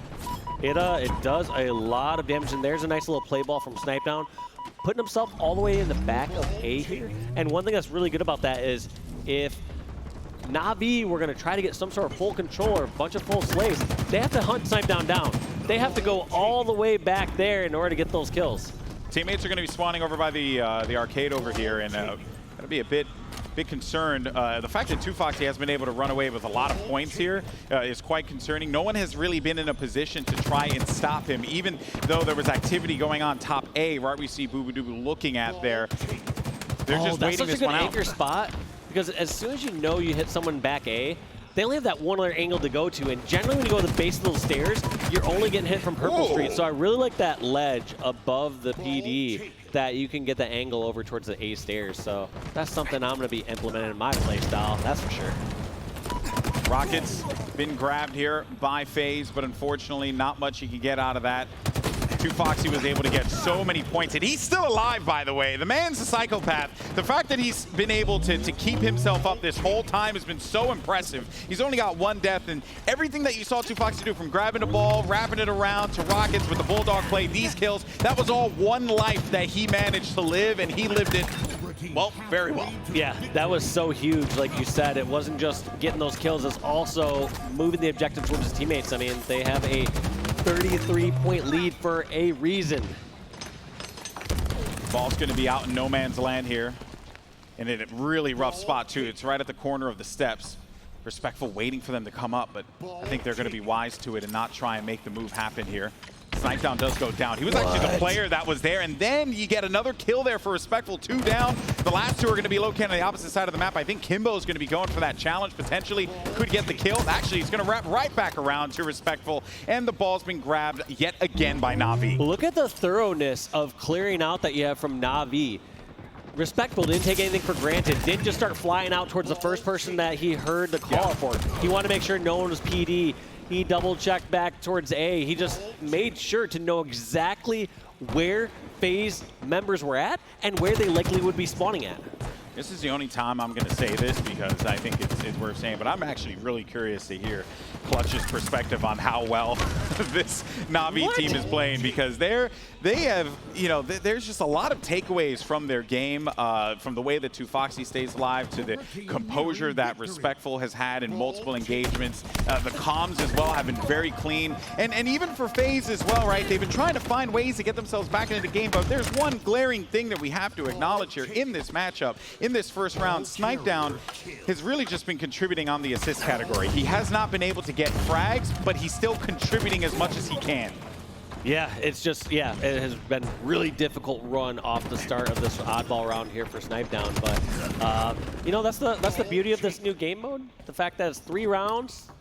It does a lot of damage, and there's a nice little play ball from Snipe down, putting himself all the way in the back of A here. And one thing that's really good about that is if Navi were going to try to get some sort of full control or a bunch of full slaves, they have to hunt Snipe down. They have to go all the way back there in order to get those kills. Teammates are going to be spawning over by the arcade over here, and that'll be a bit concerned. The fact that 2Foxy has been able to run away with a lot of points here is quite concerning. No one has really been in a position to try and stop him, even though there was activity going on top A, right? We see Boo Boo Doo looking at there. They're just that's waiting such this a good one out. anchor spot, because as soon as you know you hit someone back A, they only have that one other angle to go to, and generally when you go to the base of those stairs, you're only getting hit from Purple Street. So I really like that ledge above the PD that you can get the angle over towards the A stairs. So that's something I'm going to be implementing in my play style, that's for sure. Rockets been grabbed here by Faze, but unfortunately not much he can get out of that. Foxy was able to get so many points, and he's still alive, by the way. The man's a psychopath. The fact that he's been able to keep himself up this whole time has been so impressive. He's only got one death, and everything that you saw Foxy do, from grabbing the ball, wrapping it around, to Rockets with the Bulldog play, these kills, that was all one life that he managed to live, and he lived it, well, very well. Yeah, that was so huge. Like you said, it wasn't just getting those kills, it's also moving the objective towards his teammates. I mean, they have a 33-point lead for a reason. Ball's going to be out in no man's land here. And in a really rough spot, too. It's right at the corner of the steps. Respectful waiting for them to come up, but I think they're going to be wise to it and not try and make the move happen here. Snipe down does go down. He was actually the player that was there, and then you get another kill there for Respectful. 2 down. The last 2 are going to be located on the opposite side of the map. I think Kimbo is going to be going for that challenge, potentially. Could get the kill. Actually, he's going to wrap right back around to Respectful, and the ball's been grabbed yet again by Navi. Look at the thoroughness of clearing out that you have from Navi. Respectful didn't take anything for granted. Didn't just start flying out towards the first person that he heard the call for. He wanted to make sure no one was PD. He double-checked back towards A. He just made sure to know exactly where Faze members were at and where they likely would be spawning at. This is the only time I'm going to say this, because I think it's worth saying, but I'm actually really curious to hear Clutch's perspective on how well this Navi team is playing, because they have, you know, there's just a lot of takeaways from their game, from the way that Foxy stays alive to the composure that Respectful has had in multiple engagements. The comms as well have been very clean, and even for FaZe as well, right? They've been trying to find ways to get themselves back into the game, but there's one glaring thing that we have to acknowledge here in this matchup. In this first round, Snipe Down has really just been contributing on the assist category. He has not been able to get frags, but he's still contributing as much as he can. Yeah, it's just, it has been really difficult run off the start of this oddball round here for Snipe Down, but you know, that's the beauty of this new game mode. The fact that it's 3 rounds.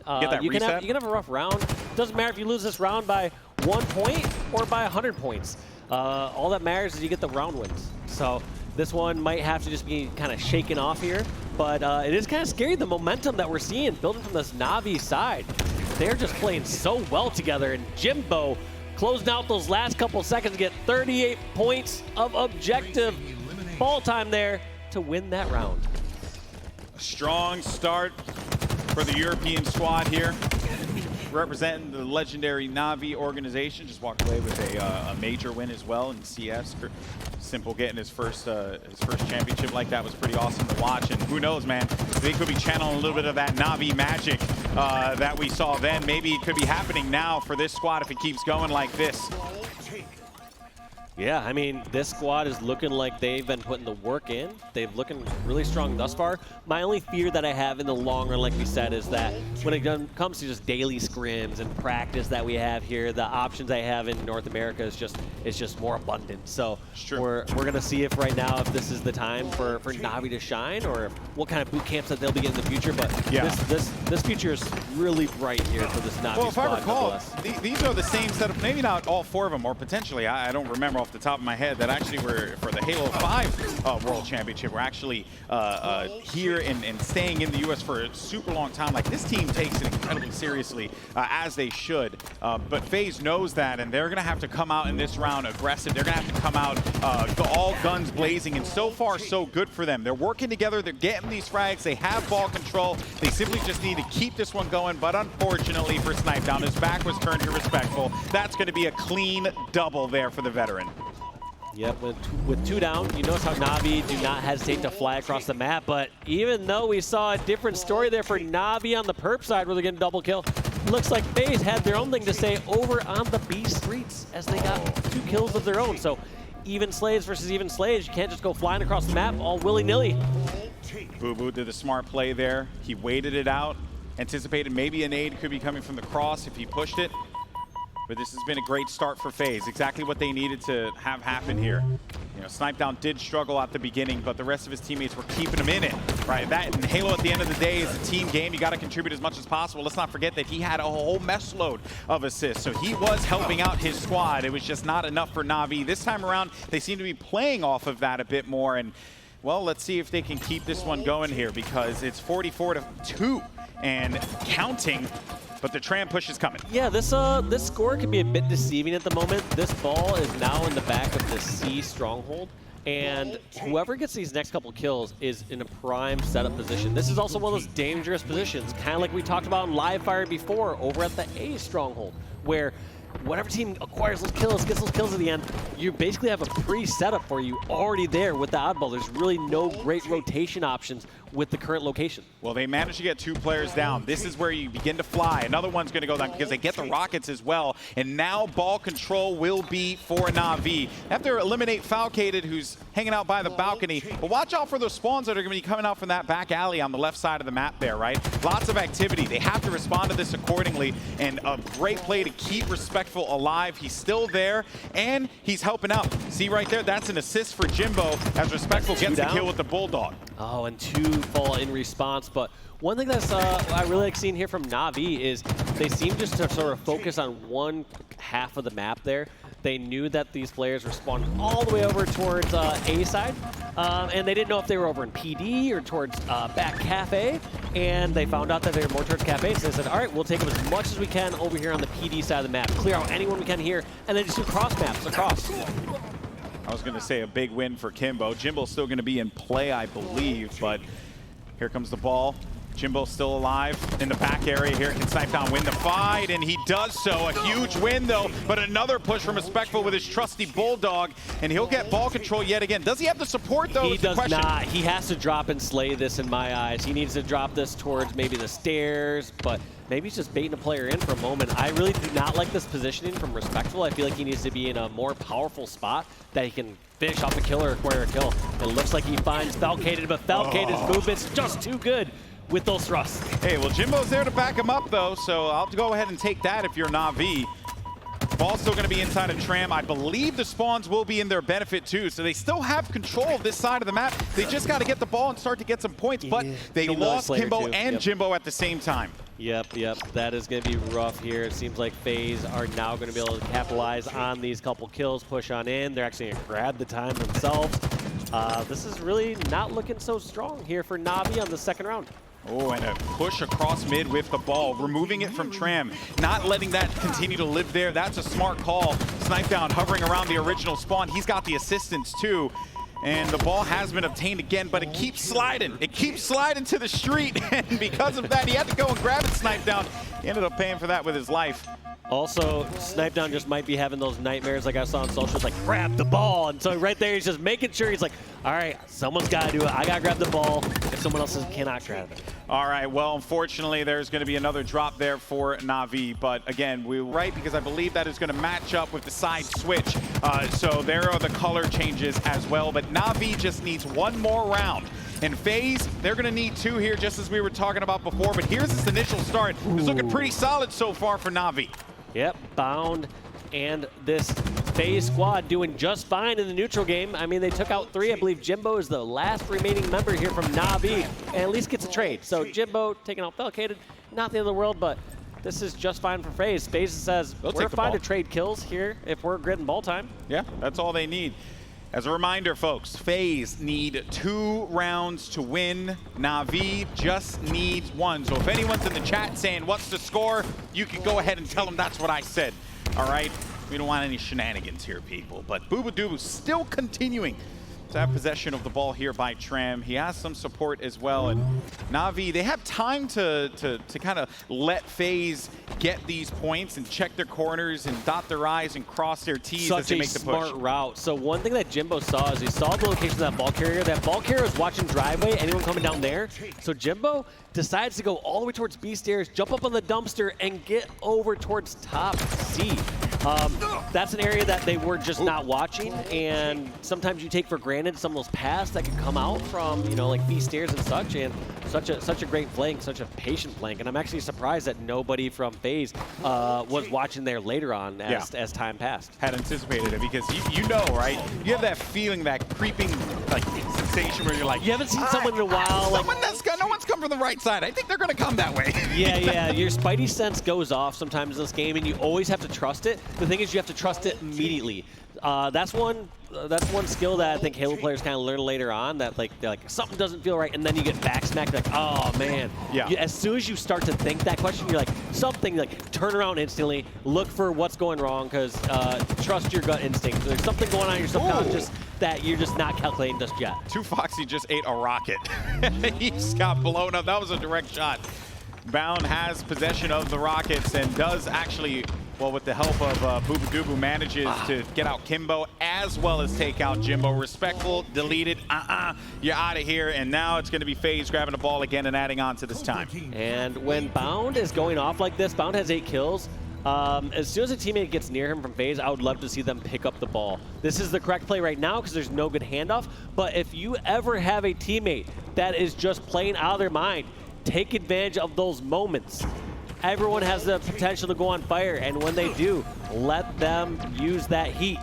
You can have a rough round. Doesn't matter if you lose this round by 1 point or by 100 points. All that matters is you get the round wins. So this one might have to just be kind of shaken off here, but it is kind of scary, the momentum that we're seeing building from this Navi side. They're just playing so well together, and Jimbo closing out those last couple seconds to get 38 points of objective ball time there to win that round. A strong start for the European squad here, representing the legendary Navi organization. Just walked away with a major win as well in CS. Simple getting his first championship like that was pretty awesome to watch. And who knows, man, they could be channeling a little bit of that Navi magic that we saw then. Maybe it could be happening now for this squad if it keeps going like this. Yeah, I mean, this squad is looking like they've been putting the work in. They've looking really strong thus far. My only fear that I have in the long run, like we said, is that when it comes to just daily scrims and practice that we have here, the options I have in North America is just more abundant. So we're gonna see if right now if this is the time for Navi to shine, or what kind of boot camps that they'll be getting in the future. But this future is really bright here for this Navi squad. Well, if I recall, these are the same setup, maybe not all 4 of them, or potentially, I don't remember off the top of my head, that actually were for the Halo 5 World Championship. We're actually here and staying in the U.S. for a super long time. Like, this team takes it incredibly seriously, as they should. But FaZe knows that, and they're going to have to come out in this round aggressive. They're going to have to come out all guns blazing, and so far, so good for them. They're working together. They're getting these frags. They have ball control. They simply just need to keep this one going, but unfortunately for Snipe Down, his back was turned to Respectful. That's going to be a clean double there for the veteran. Yep, with 2 down, you notice how Navi do not hesitate to fly across the map, but even though we saw a different story there for Navi on the perp side where they're getting double kill, looks like FaZe had their own thing to say over on the B streets as they got 2 kills of their own. So even slaves versus even slaves, you can't just go flying across the map all willy-nilly. Boo Boo did the smart play there. He waited it out, anticipated maybe a nade could be coming from the cross if he pushed it. But this has been a great start for FaZe. Exactly what they needed to have happen here. You know, Snipedown did struggle at the beginning, but the rest of his teammates were keeping him in it, right? That and Halo at the end of the day is a team game. You got to contribute as much as possible. Let's not forget that he had a whole mess load of assists, so he was helping out his squad. It was just not enough for Navi. This time around, they seem to be playing off of that a bit more, and well, let's see if they can keep this one going here because it's 44-2 and counting. But the tram push is coming. Yeah, this score can be a bit deceiving at the moment. This ball is now in the back of the C stronghold, and whoever gets these next couple kills is in a prime setup position. This is also one of those dangerous positions, kind of like we talked about in live fire before over at the A stronghold, where whatever team acquires those kills, gets those kills at the end, you basically have a pre-setup for you already there with the oddball. There's really no great rotation options with the current location. Well, they managed to get 2 players down. This is where you begin to fly. Another one's going to go down because they get the rockets as well. And now ball control will be for Navi. They have to eliminate Falcated, who's hanging out by the balcony. But watch out for those spawns that are going to be coming out from that back alley on the left side of the map there, right? Lots of activity. They have to respond to this accordingly. And a great play to keep Respectful alive. He's still there, and he's helping out. See right there? That's an assist for Jimbo as Respectful gets the kill with the Bulldog. Oh, and 2 fall in response. But one thing that's I really like seeing here from Navi is they seem just to sort of focus on one half of the map there. They knew that these players were spawning all the way over towards A side, and they didn't know if they were over in PD or towards back Cafe, and they found out that they were more towards Cafe, so they said, all right, we'll take them as much as we can over here on the PD side of the map, clear out anyone we can here, and then just do cross maps across. I was going to say a big win for Kimbo. Jimbo's still going to be in play, I believe, but here comes the ball. Jimbo's still alive in the back area here. Can Snipedown win the fight? And he does so. A huge win, though, but another push from Respectful with his trusty Bulldog, and he'll get ball control yet again. Does he have the support, though? He does not. He has to drop and slay this in my eyes. He needs to drop this towards maybe the stairs, but maybe he's just baiting a player in for a moment. I really do not like this positioning from Respectful. I feel like he needs to be in a more powerful spot that he can finish off a kill or acquire a kill. It looks like he finds Falcated, but Falcated's movement's just too good with those thrusts. Hey, well, Jimbo's there to back him up, though, so I'll go ahead and take that if you're Navi. Ball's still going to be inside of Tram. I believe the spawns will be in their benefit, too, so they still have control of this side of the map. They just got to get the ball and start to get some points, but they lost Kimbo and Jimbo at the same time. Yep, that is going to be rough here. It seems like Faze are now going to be able to capitalize on these couple kills, push on in. They're actually going to grab the time themselves. This is really not looking so strong here for Navi on the second round. Oh, and a push across mid with the ball, removing it from Tram, not letting that continue to live there. That's a smart call. Snipedown hovering around the original spawn. He's got the assistance too. And the ball has been obtained again, but it keeps sliding. It keeps sliding to the street, and because of that, he had to go and grab it, Snipedown. He ended up paying for that with his life. Also, Snipedown just might be having those nightmares like I saw on socials, like grab the ball. And so right there, he's just making sure he's like, all right, someone's got to do it. I got to grab the ball if someone else cannot grab it. All right, well, unfortunately, there's going to be another drop there for Navi. But again, we were right because I believe that is going to match up with the side switch. So there are the color changes as well. But Navi just needs one more round. And Faze, they're going to need 2 here, just as we were talking about before. But here's this initial start. It's looking pretty solid so far for Navi. Yep, Bound and this Faze squad doing just fine in the neutral game. I mean, they took out 3. I believe Jimbo is the last remaining member here from Navi, and at least gets a trade. So Jimbo taking out Falcated, not the end of the world, but this is just fine for Faze. Faze says, we're fine to trade kills here if we're getting ball time. Yeah, that's all they need. As a reminder, folks, Faze need 2 rounds to win. Navi just needs 1. So if anyone's in the chat saying, what's the score? You can go ahead and tell them that's what I said. All right? We don't want any shenanigans here, people. But Boobadooboo still continuing to have possession of the ball here by Tram. He has some support as well. And Navi, they have time to kind of let Faze get these points and check their corners and dot their I's and cross their T's as they make the push. Such a smart route. So one thing that Jimbo saw is he saw the location of that ball carrier. That ball carrier was watching driveway, anyone coming down there. So Jimbo decides to go all the way towards B stairs, jump up on the dumpster, and get over towards top C. That's an area that they were just not watching, and sometimes you take for granted some of those paths that can come out from, you know, like Feast stairs and such, and such a great flank, such a patient flank, and I'm actually surprised that nobody from Faze was watching there later on as time passed. Had anticipated it because you know, right? You have that feeling, that creeping like sensation where you're like, you haven't seen someone in a while. No one's come from the right side. I think they're gonna come that way. Yeah. Your spidey sense goes off sometimes in this game, and you always have to trust it. The thing is, you have to trust it immediately. That's one skill that I think Halo players kind of learn later on, that like they're like, something doesn't feel right, and then you get backsmacked, like, oh man. Yeah. As soon as you start to think that question, you're like, something, like, turn around instantly, look for what's going wrong, because trust your gut instinct. There's something going on in your subconscious that you're just not calculating just yet. 2Foxy just ate a rocket. He just got blown up. That was a direct shot. Bound has possession of the rockets and does actually, well, with the help of Boobadooboo, manages to get out Kimbo as well as take out Jimbo. Respectful, deleted, you're out of here. And now it's going to be Faze grabbing the ball again and adding on to this time. And when Bound is going off like this, Bound has 8 kills. As soon as a teammate gets near him from Faze, I would love to see them pick up the ball. This is the correct play right now because there's no good handoff. But if you ever have a teammate that is just playing out of their mind, take advantage of those moments. Everyone has the potential to go on fire, and when they do, let them use that heat.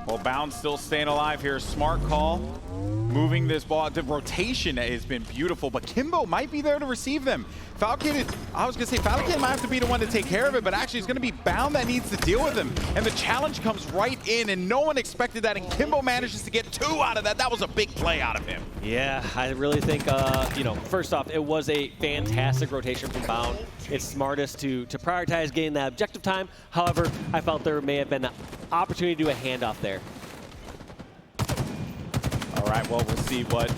Well, Bound still staying alive here. Smart call. Moving this ball. The rotation has been beautiful, but Kimbo might be there to receive them. Falcon, I was going to say, Falcon might have to be the one to take care of it, but actually it's going to be Bound that needs to deal with him. And the challenge comes right in, and no one expected that, and Kimbo manages to get 2 out of that. That was a big play out of him. Yeah, I really think, you know, first off, it was a fantastic rotation from Bound. It's smartest to prioritize getting that objective time. However, I felt there may have been an opportunity to do a handoff there. All right, well, we'll see what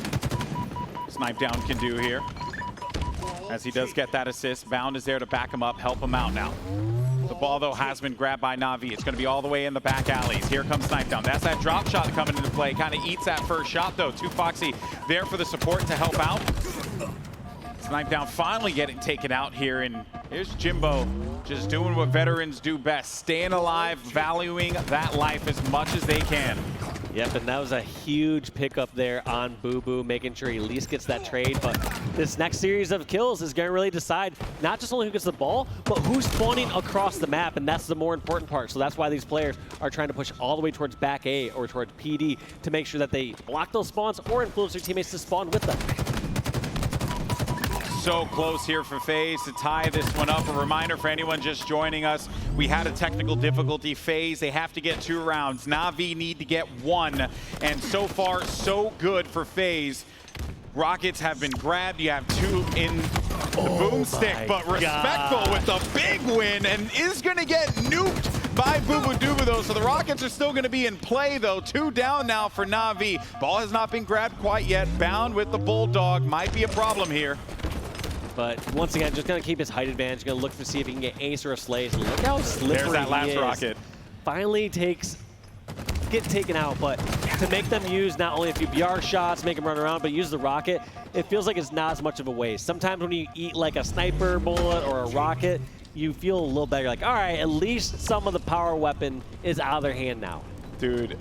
Snipe Down can do here. As he does get that assist, Bound is there to back him up, help him out now. The ball, though, has been grabbed by Navi. It's going to be all the way in the back alleys. Here comes Snipe Down. That's that drop shot coming into play. Kind of eats that first shot, though. 2Foxy there for the support to help out. Snipe Down finally getting taken out here, and here's Jimbo just doing what veterans do best, staying alive, valuing that life as much as they can. Yep, and that was a huge pickup there on Boo Boo, making sure he at least gets that trade. But this next series of kills is going to really decide not just only who gets the ball, but who's spawning across the map, and that's the more important part. So that's why these players are trying to push all the way towards back A or towards PD to make sure that they block those spawns or influence their teammates to spawn with them. So close here for Faze to tie this one up. A reminder for anyone just joining us, we had a technical difficulty. Faze, they have to get 2 rounds. Navi need to get 1. And so far, so good for Faze. Rockets have been grabbed. You have 2 in the boomstick, but respectful with the big win and is going to get nuked by Boobadooboo, though. So the Rockets are still going to be in play, though. 2 down now for Navi. Ball has not been grabbed quite yet. Bound with the Bulldog might be a problem here. But once again, just going to keep his height advantage. Going to look to see if he can get ace or a slays. Look how slippery There's that last he is. rocket. Finally get taken out, but to make them use not only a few BR shots, make them run around, but use the rocket, it feels like it's not as much of a waste. Sometimes when you eat like a sniper bullet or a rocket, you feel a little better. Like, all right, at least some of the power weapon is out of their hand now. Dude,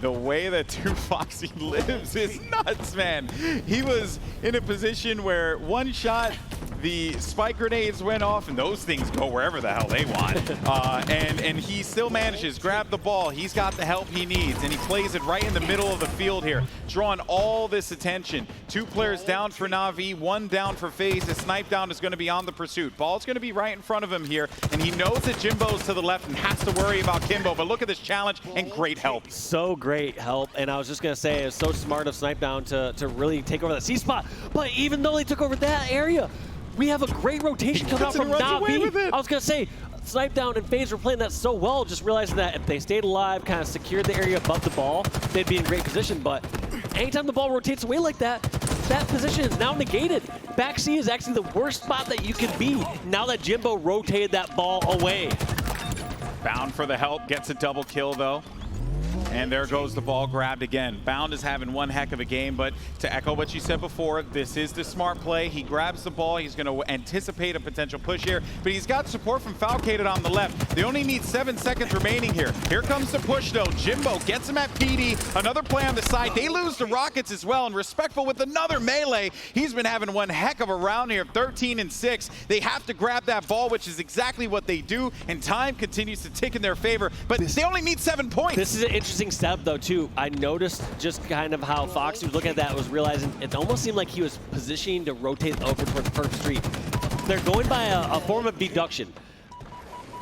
the way that 2Foxy lives is nuts, man. He was in a position where one shot, the spike grenades went off, and those things go wherever the hell they want. And he still manages, grab the ball. He's got the help he needs, and he plays it right in the middle of the field here, drawing all this attention. 2 players down for Navi, 1 down for Faze. His Snipe Down is going to be on the pursuit. Ball's going to be right in front of him here, and he knows that Jimbo's to the left and has to worry about Kimbo. But look at this challenge, and great help. So great help, and I was just going to say, it's so smart of Snipe Down to really take over that C spot. But even though they took over that area, we have a great rotation coming out from Navi. I was going to say, Snipe Down and Faze were playing that so well, just realizing that if they stayed alive, kind of secured the area above the ball, they'd be in great position. But anytime the ball rotates away like that, that position is now negated. Back C is actually the worst spot that you can be now that Jimbo rotated that ball away. Bound for the help, gets a double kill, though. And there goes the ball grabbed again. Bound is having one heck of a game, but to echo what you said before, this is the smart play. He grabs the ball. He's going to anticipate a potential push here, but he's got support from Falcated on the left. They only need 7 seconds remaining here. Here comes the push, though. Jimbo gets him at PD. Another play on the side. They lose the Rockets as well, and Respectful with another melee. He's been having one heck of a round here, 13-6. They have to grab that ball, which is exactly what they do, and time continues to tick in their favor, but they only need 7 points. This is an interesting step, though, too. I noticed just kind of how Fox was looking at that, was realizing it almost seemed like he was positioning to rotate over towards Perp Street. They're going by a form of deduction.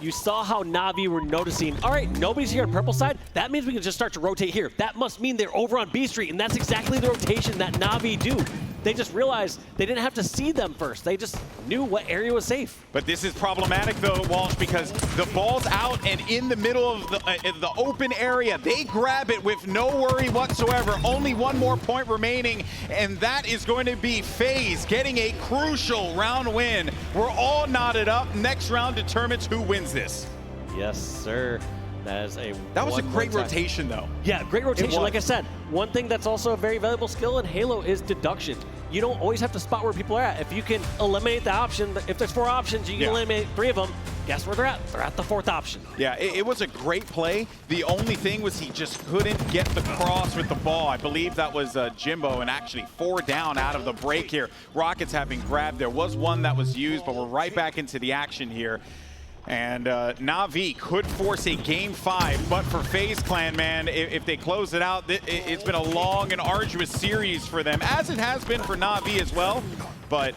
You saw how Navi were noticing, all right, nobody's here on purple side. That means we can just start to rotate here. That must mean they're over on B Street, and that's exactly the rotation that Navi do. They just realized they didn't have to see them first. They just knew what area was safe. But this is problematic, though, Walsh, because the ball's out and in the middle of the open area. They grab it with no worry whatsoever. Only one more point remaining, and that is going to be Faze getting a crucial round win. We're all knotted up. Next round determines who wins this. Yes, sir. That was a great rotation, though. Yeah, great rotation. Like I said, one thing that's also a very valuable skill in Halo is deduction. You don't always have to spot where people are at. If you can eliminate the option, if there's 4 options, you can eliminate 3 of them. Guess where they're at? They're at the 4th option. Yeah, it was a great play. The only thing was he just couldn't get the cross with the ball. I believe that was Jimbo, and actually 4 down out of the break here. Rockets having grabbed. There was one that was used, but we're right back into the action here. And Navi could force a game 5, but for Faze Clan, man, if they close it out, it's been a long and arduous series for them, as it has been for Navi as well. But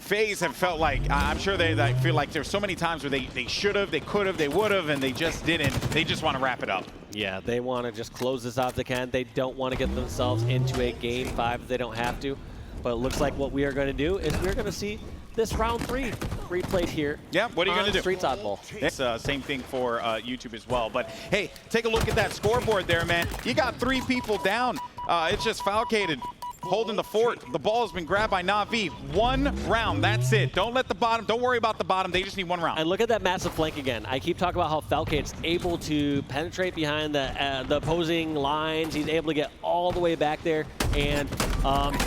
Faze have felt like, I'm sure they feel like there's so many times where they should have, they could have, they would have, and they just didn't. They just want to wrap it up. Yeah, they want to just close this out if they can. They don't want to get themselves into a game 5 if they don't have to. But it looks like what we are going to do is we're going to see this round 3 replayed here. Yeah, what are you going to do? Streets Oddball. It's same thing for YouTube as well. But hey, take a look at that scoreboard there, man. You got 3 people down. It's just Falcated holding the fort. The ball has been grabbed by Navi. 1 round, that's it. Don't let the bottom, don't worry about the bottom. They just need 1 round. And look at that massive flank again. I keep talking about how Falcated's able to penetrate behind the opposing lines. He's able to get all the way back there. And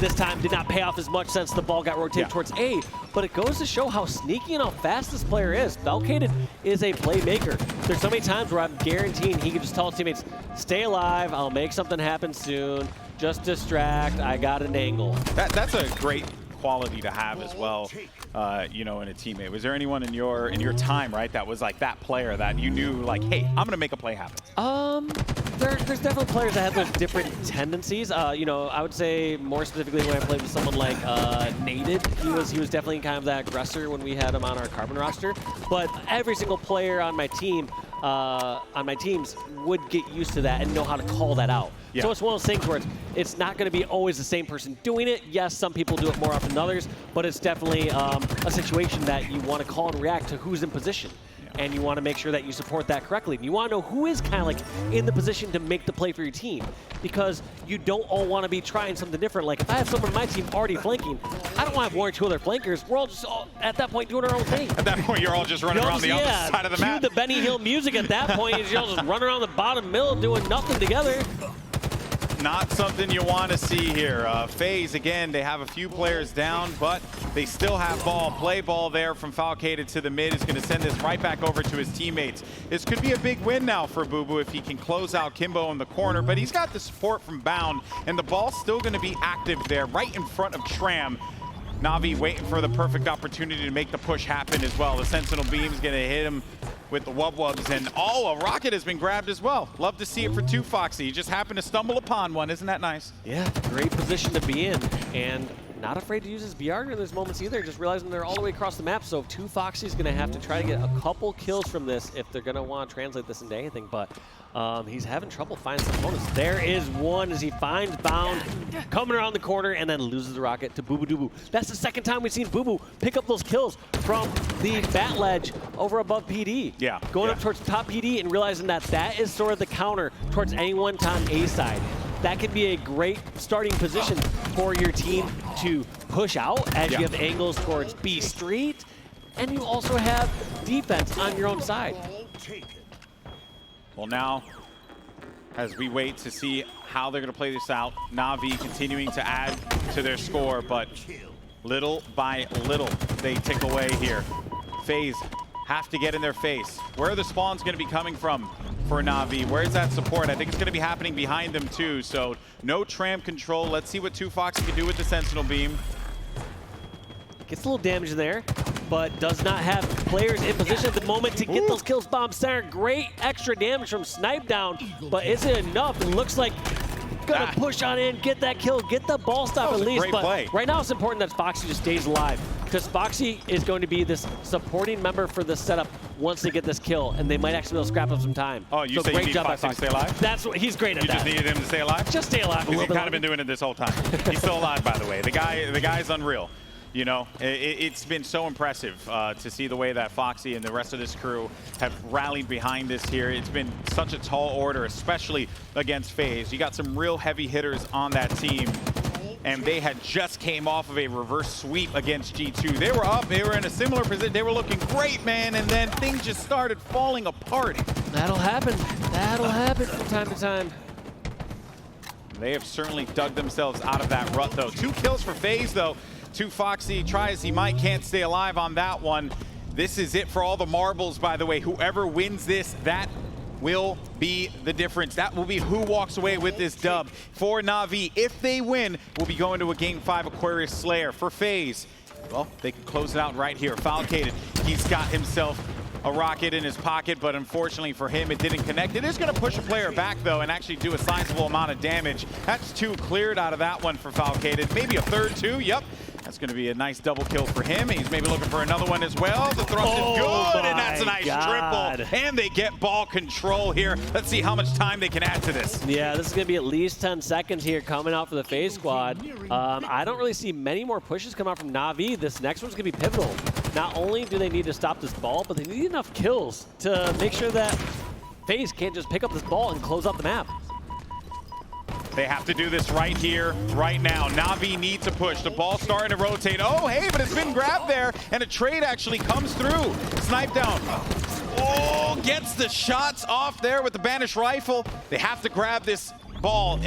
this time did not pay off as much since the ball got rotated towards A. But it goes to show how sneaky and how fast this player is. Falcated is a playmaker. There's so many times where I'm guaranteeing he can just tell his teammates, stay alive, I'll make something happen soon. Just distract, I got an angle. That's a great quality to have as well, you know, in a teammate. Was there anyone in your time, right, that was like that player that you knew, like, hey, I'm gonna make a play happen? There's definitely players that have those different tendencies. You know, I would say more specifically when I played with someone like Nated, he was definitely kind of that aggressor when we had him on our Carbon roster. But every single player on my team, on my teams, would get used to that and know how to call that out. Yeah. So it's one of those things where it's not going to be always the same person doing it. Yes, some people do it more often than others, but it's definitely a situation that you want to call and react to who's in position. And you want to make sure that you support that correctly. And you want to know who is kind of like in the position to make the play for your team, because you don't all want to be trying something different. Like if I have someone on my team already flanking, I don't want to have 1 or 2 other flankers. We're all just at that point doing our own thing. At that point, you're all just running around the opposite side of the map. Cue the Benny Hill music at that point. You're all just running around the bottom middle doing nothing together. Not something you want to see here. Faze, again, they have a few players down, but they still have ball. Play ball there from Falcated to the mid is going to send this right back over to his teammates. This could be a big win now for Boo Boo if he can close out Kimbo in the corner, but he's got the support from Bound, and the ball's still going to be active there right in front of Tram. Navi waiting for the perfect opportunity to make the push happen as well. The Sentinel Beam's going to hit him with the wub-wubs, and a rocket has been grabbed as well. Love to see it for 2 Foxy. He just happened to stumble upon one. Isn't that nice? Yeah, great position to be in, and not afraid to use his BR in those moments either, just realizing they're all the way across the map, so 2 Foxy's going to have to try to get a couple kills from this if they're going to want to translate this into anything, but he's having trouble finding some bonus. There is one as he finds Bound coming around the corner and then loses the rocket to Boo Boo Doo Boo. That's the second time we've seen Boo Boo pick up those kills from the bat ledge over above PD. Yeah. Going up towards top PD and realizing that that is sort of the counter towards anyone on A side. That could be a great starting position for your team to push out as you have angles towards B Street, and you also have defense on your own side. Well, now as we wait to see how they're going to play this out. Navi continuing to add to their score, but little by little they tick away here. Faze have to get in their face. Where are the spawns going to be coming from for Navi? Where's that support? I think it's going to be happening behind them too, so no tram control. Let's see what 2Foxy can do with the Sentinel Beam. Gets a little damage there, but does not have players in position at the moment to get those kills. Bomb center, great extra damage from Snipe Down, but is it enough? It looks like gonna push on in, get that kill, get the ball stop at least. But play. Right now it's important that Foxy just stays alive, because Foxy is going to be this supporting member for this setup once they get this kill, and they might actually be able to scrap up some time. Oh, you so say great you need job by Foxy to stay alive? That's what he's great at. You just needed him to stay alive? Just stay alive a little He's bit kind of been doing it this whole time. He's still alive, by the way. The guy's unreal. You know, it's been so impressive to see the way that Foxy and the rest of this crew have rallied behind this here. It's been such a tall order, especially against Faze. You got some real heavy hitters on that team, and they had just came off of a reverse sweep against G2. They were up, they were in a similar position, they were looking great, man, and then things just started falling apart. That'll happen. That'll happen from time to time. They have certainly dug themselves out of that rut, though. 2 kills for Faze, though. 2Foxy tries, he might, can't stay alive on that one. This is it for all the marbles, by the way. Whoever wins this, that will be the difference. That will be who walks away with this dub. For Navi, if they win, we'll be going to a Game 5 Aquarius Slayer. For Faze, well, they can close it out right here. Falcated, he's got himself a rocket in his pocket, but unfortunately for him, it didn't connect. It is going to push a player back, though, and actually do a sizable amount of damage. That's 2 cleared out of that one for Falcated. Maybe a third, too. Yep. That's going to be a nice double kill for him. He's maybe looking for another one as well. The thrust is good, and that's a nice triple. And they get ball control here. Let's see how much time they can add to this. Yeah, this is going to be at least 10 seconds here coming out for the Faze squad. I don't really see many more pushes come out from Navi. This next one's going to be pivotal. Not only do they need to stop this ball, but they need enough kills to make sure that Faze can't just pick up this ball and close out the map. They have to do this right here, right now. Navi needs to push. The ball's starting to rotate. Oh, hey, but it's been grabbed there, and a trade actually comes through. Snipe down. Oh, gets the shots off there with the banished rifle. They have to grab this ball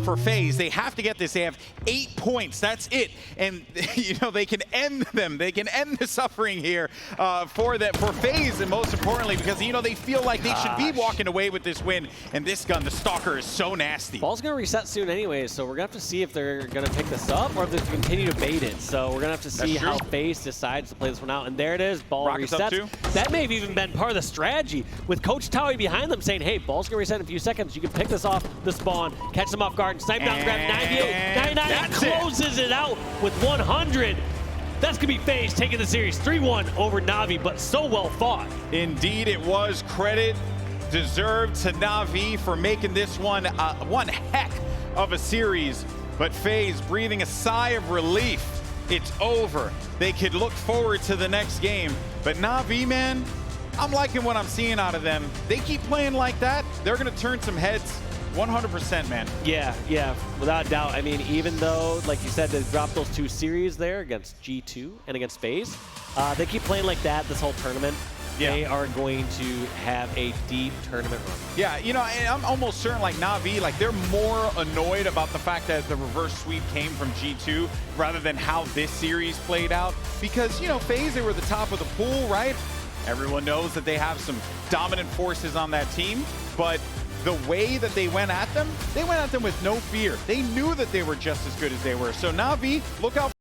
for Faze. They have to get this. They have 8 points. That's it. And, you know, they can end them. They can end the suffering here for Faze, and most importantly, because, you know, they feel like they should be walking away with this win. And this gun, the Stalker, is so nasty. Ball's going to reset soon anyways, so we're going to have to see if they're going to pick this up or if they continue to bait it. So we're going to have to see how Faze decides to play this one out. And there it is. Ball resets. That may have even been part of the strategy with Coach Towie behind them saying, hey, ball's going to reset in a few seconds. You can pick this off the spawn, catch them off guard, and Snipe Down, grab 98, 99, and closes it out with 100. That's going to be Faze taking the series 3-1 over Navi, but so well fought. Indeed, it was. Credit deserved to Navi for making this one one heck of a series. But Faze breathing a sigh of relief. It's over. They could look forward to the next game. But Navi, man, I'm liking what I'm seeing out of them. They keep playing like that, they're going to turn some heads. 100%, man. Yeah, without a doubt. I mean, even though, like you said, they dropped those 2 series there against G2 and against Faze, they keep playing like that this whole tournament. Yeah. They are going to have a deep tournament run. Yeah, you know, I'm almost certain, like, Navi, like, they're more annoyed about the fact that the reverse sweep came from G2 rather than how this series played out. Because, you know, Faze, they were the top of the pool, right? Everyone knows that they have some dominant forces on that team, but the way that they went at them with no fear. They knew that they were just as good as they were. So Navi, look out.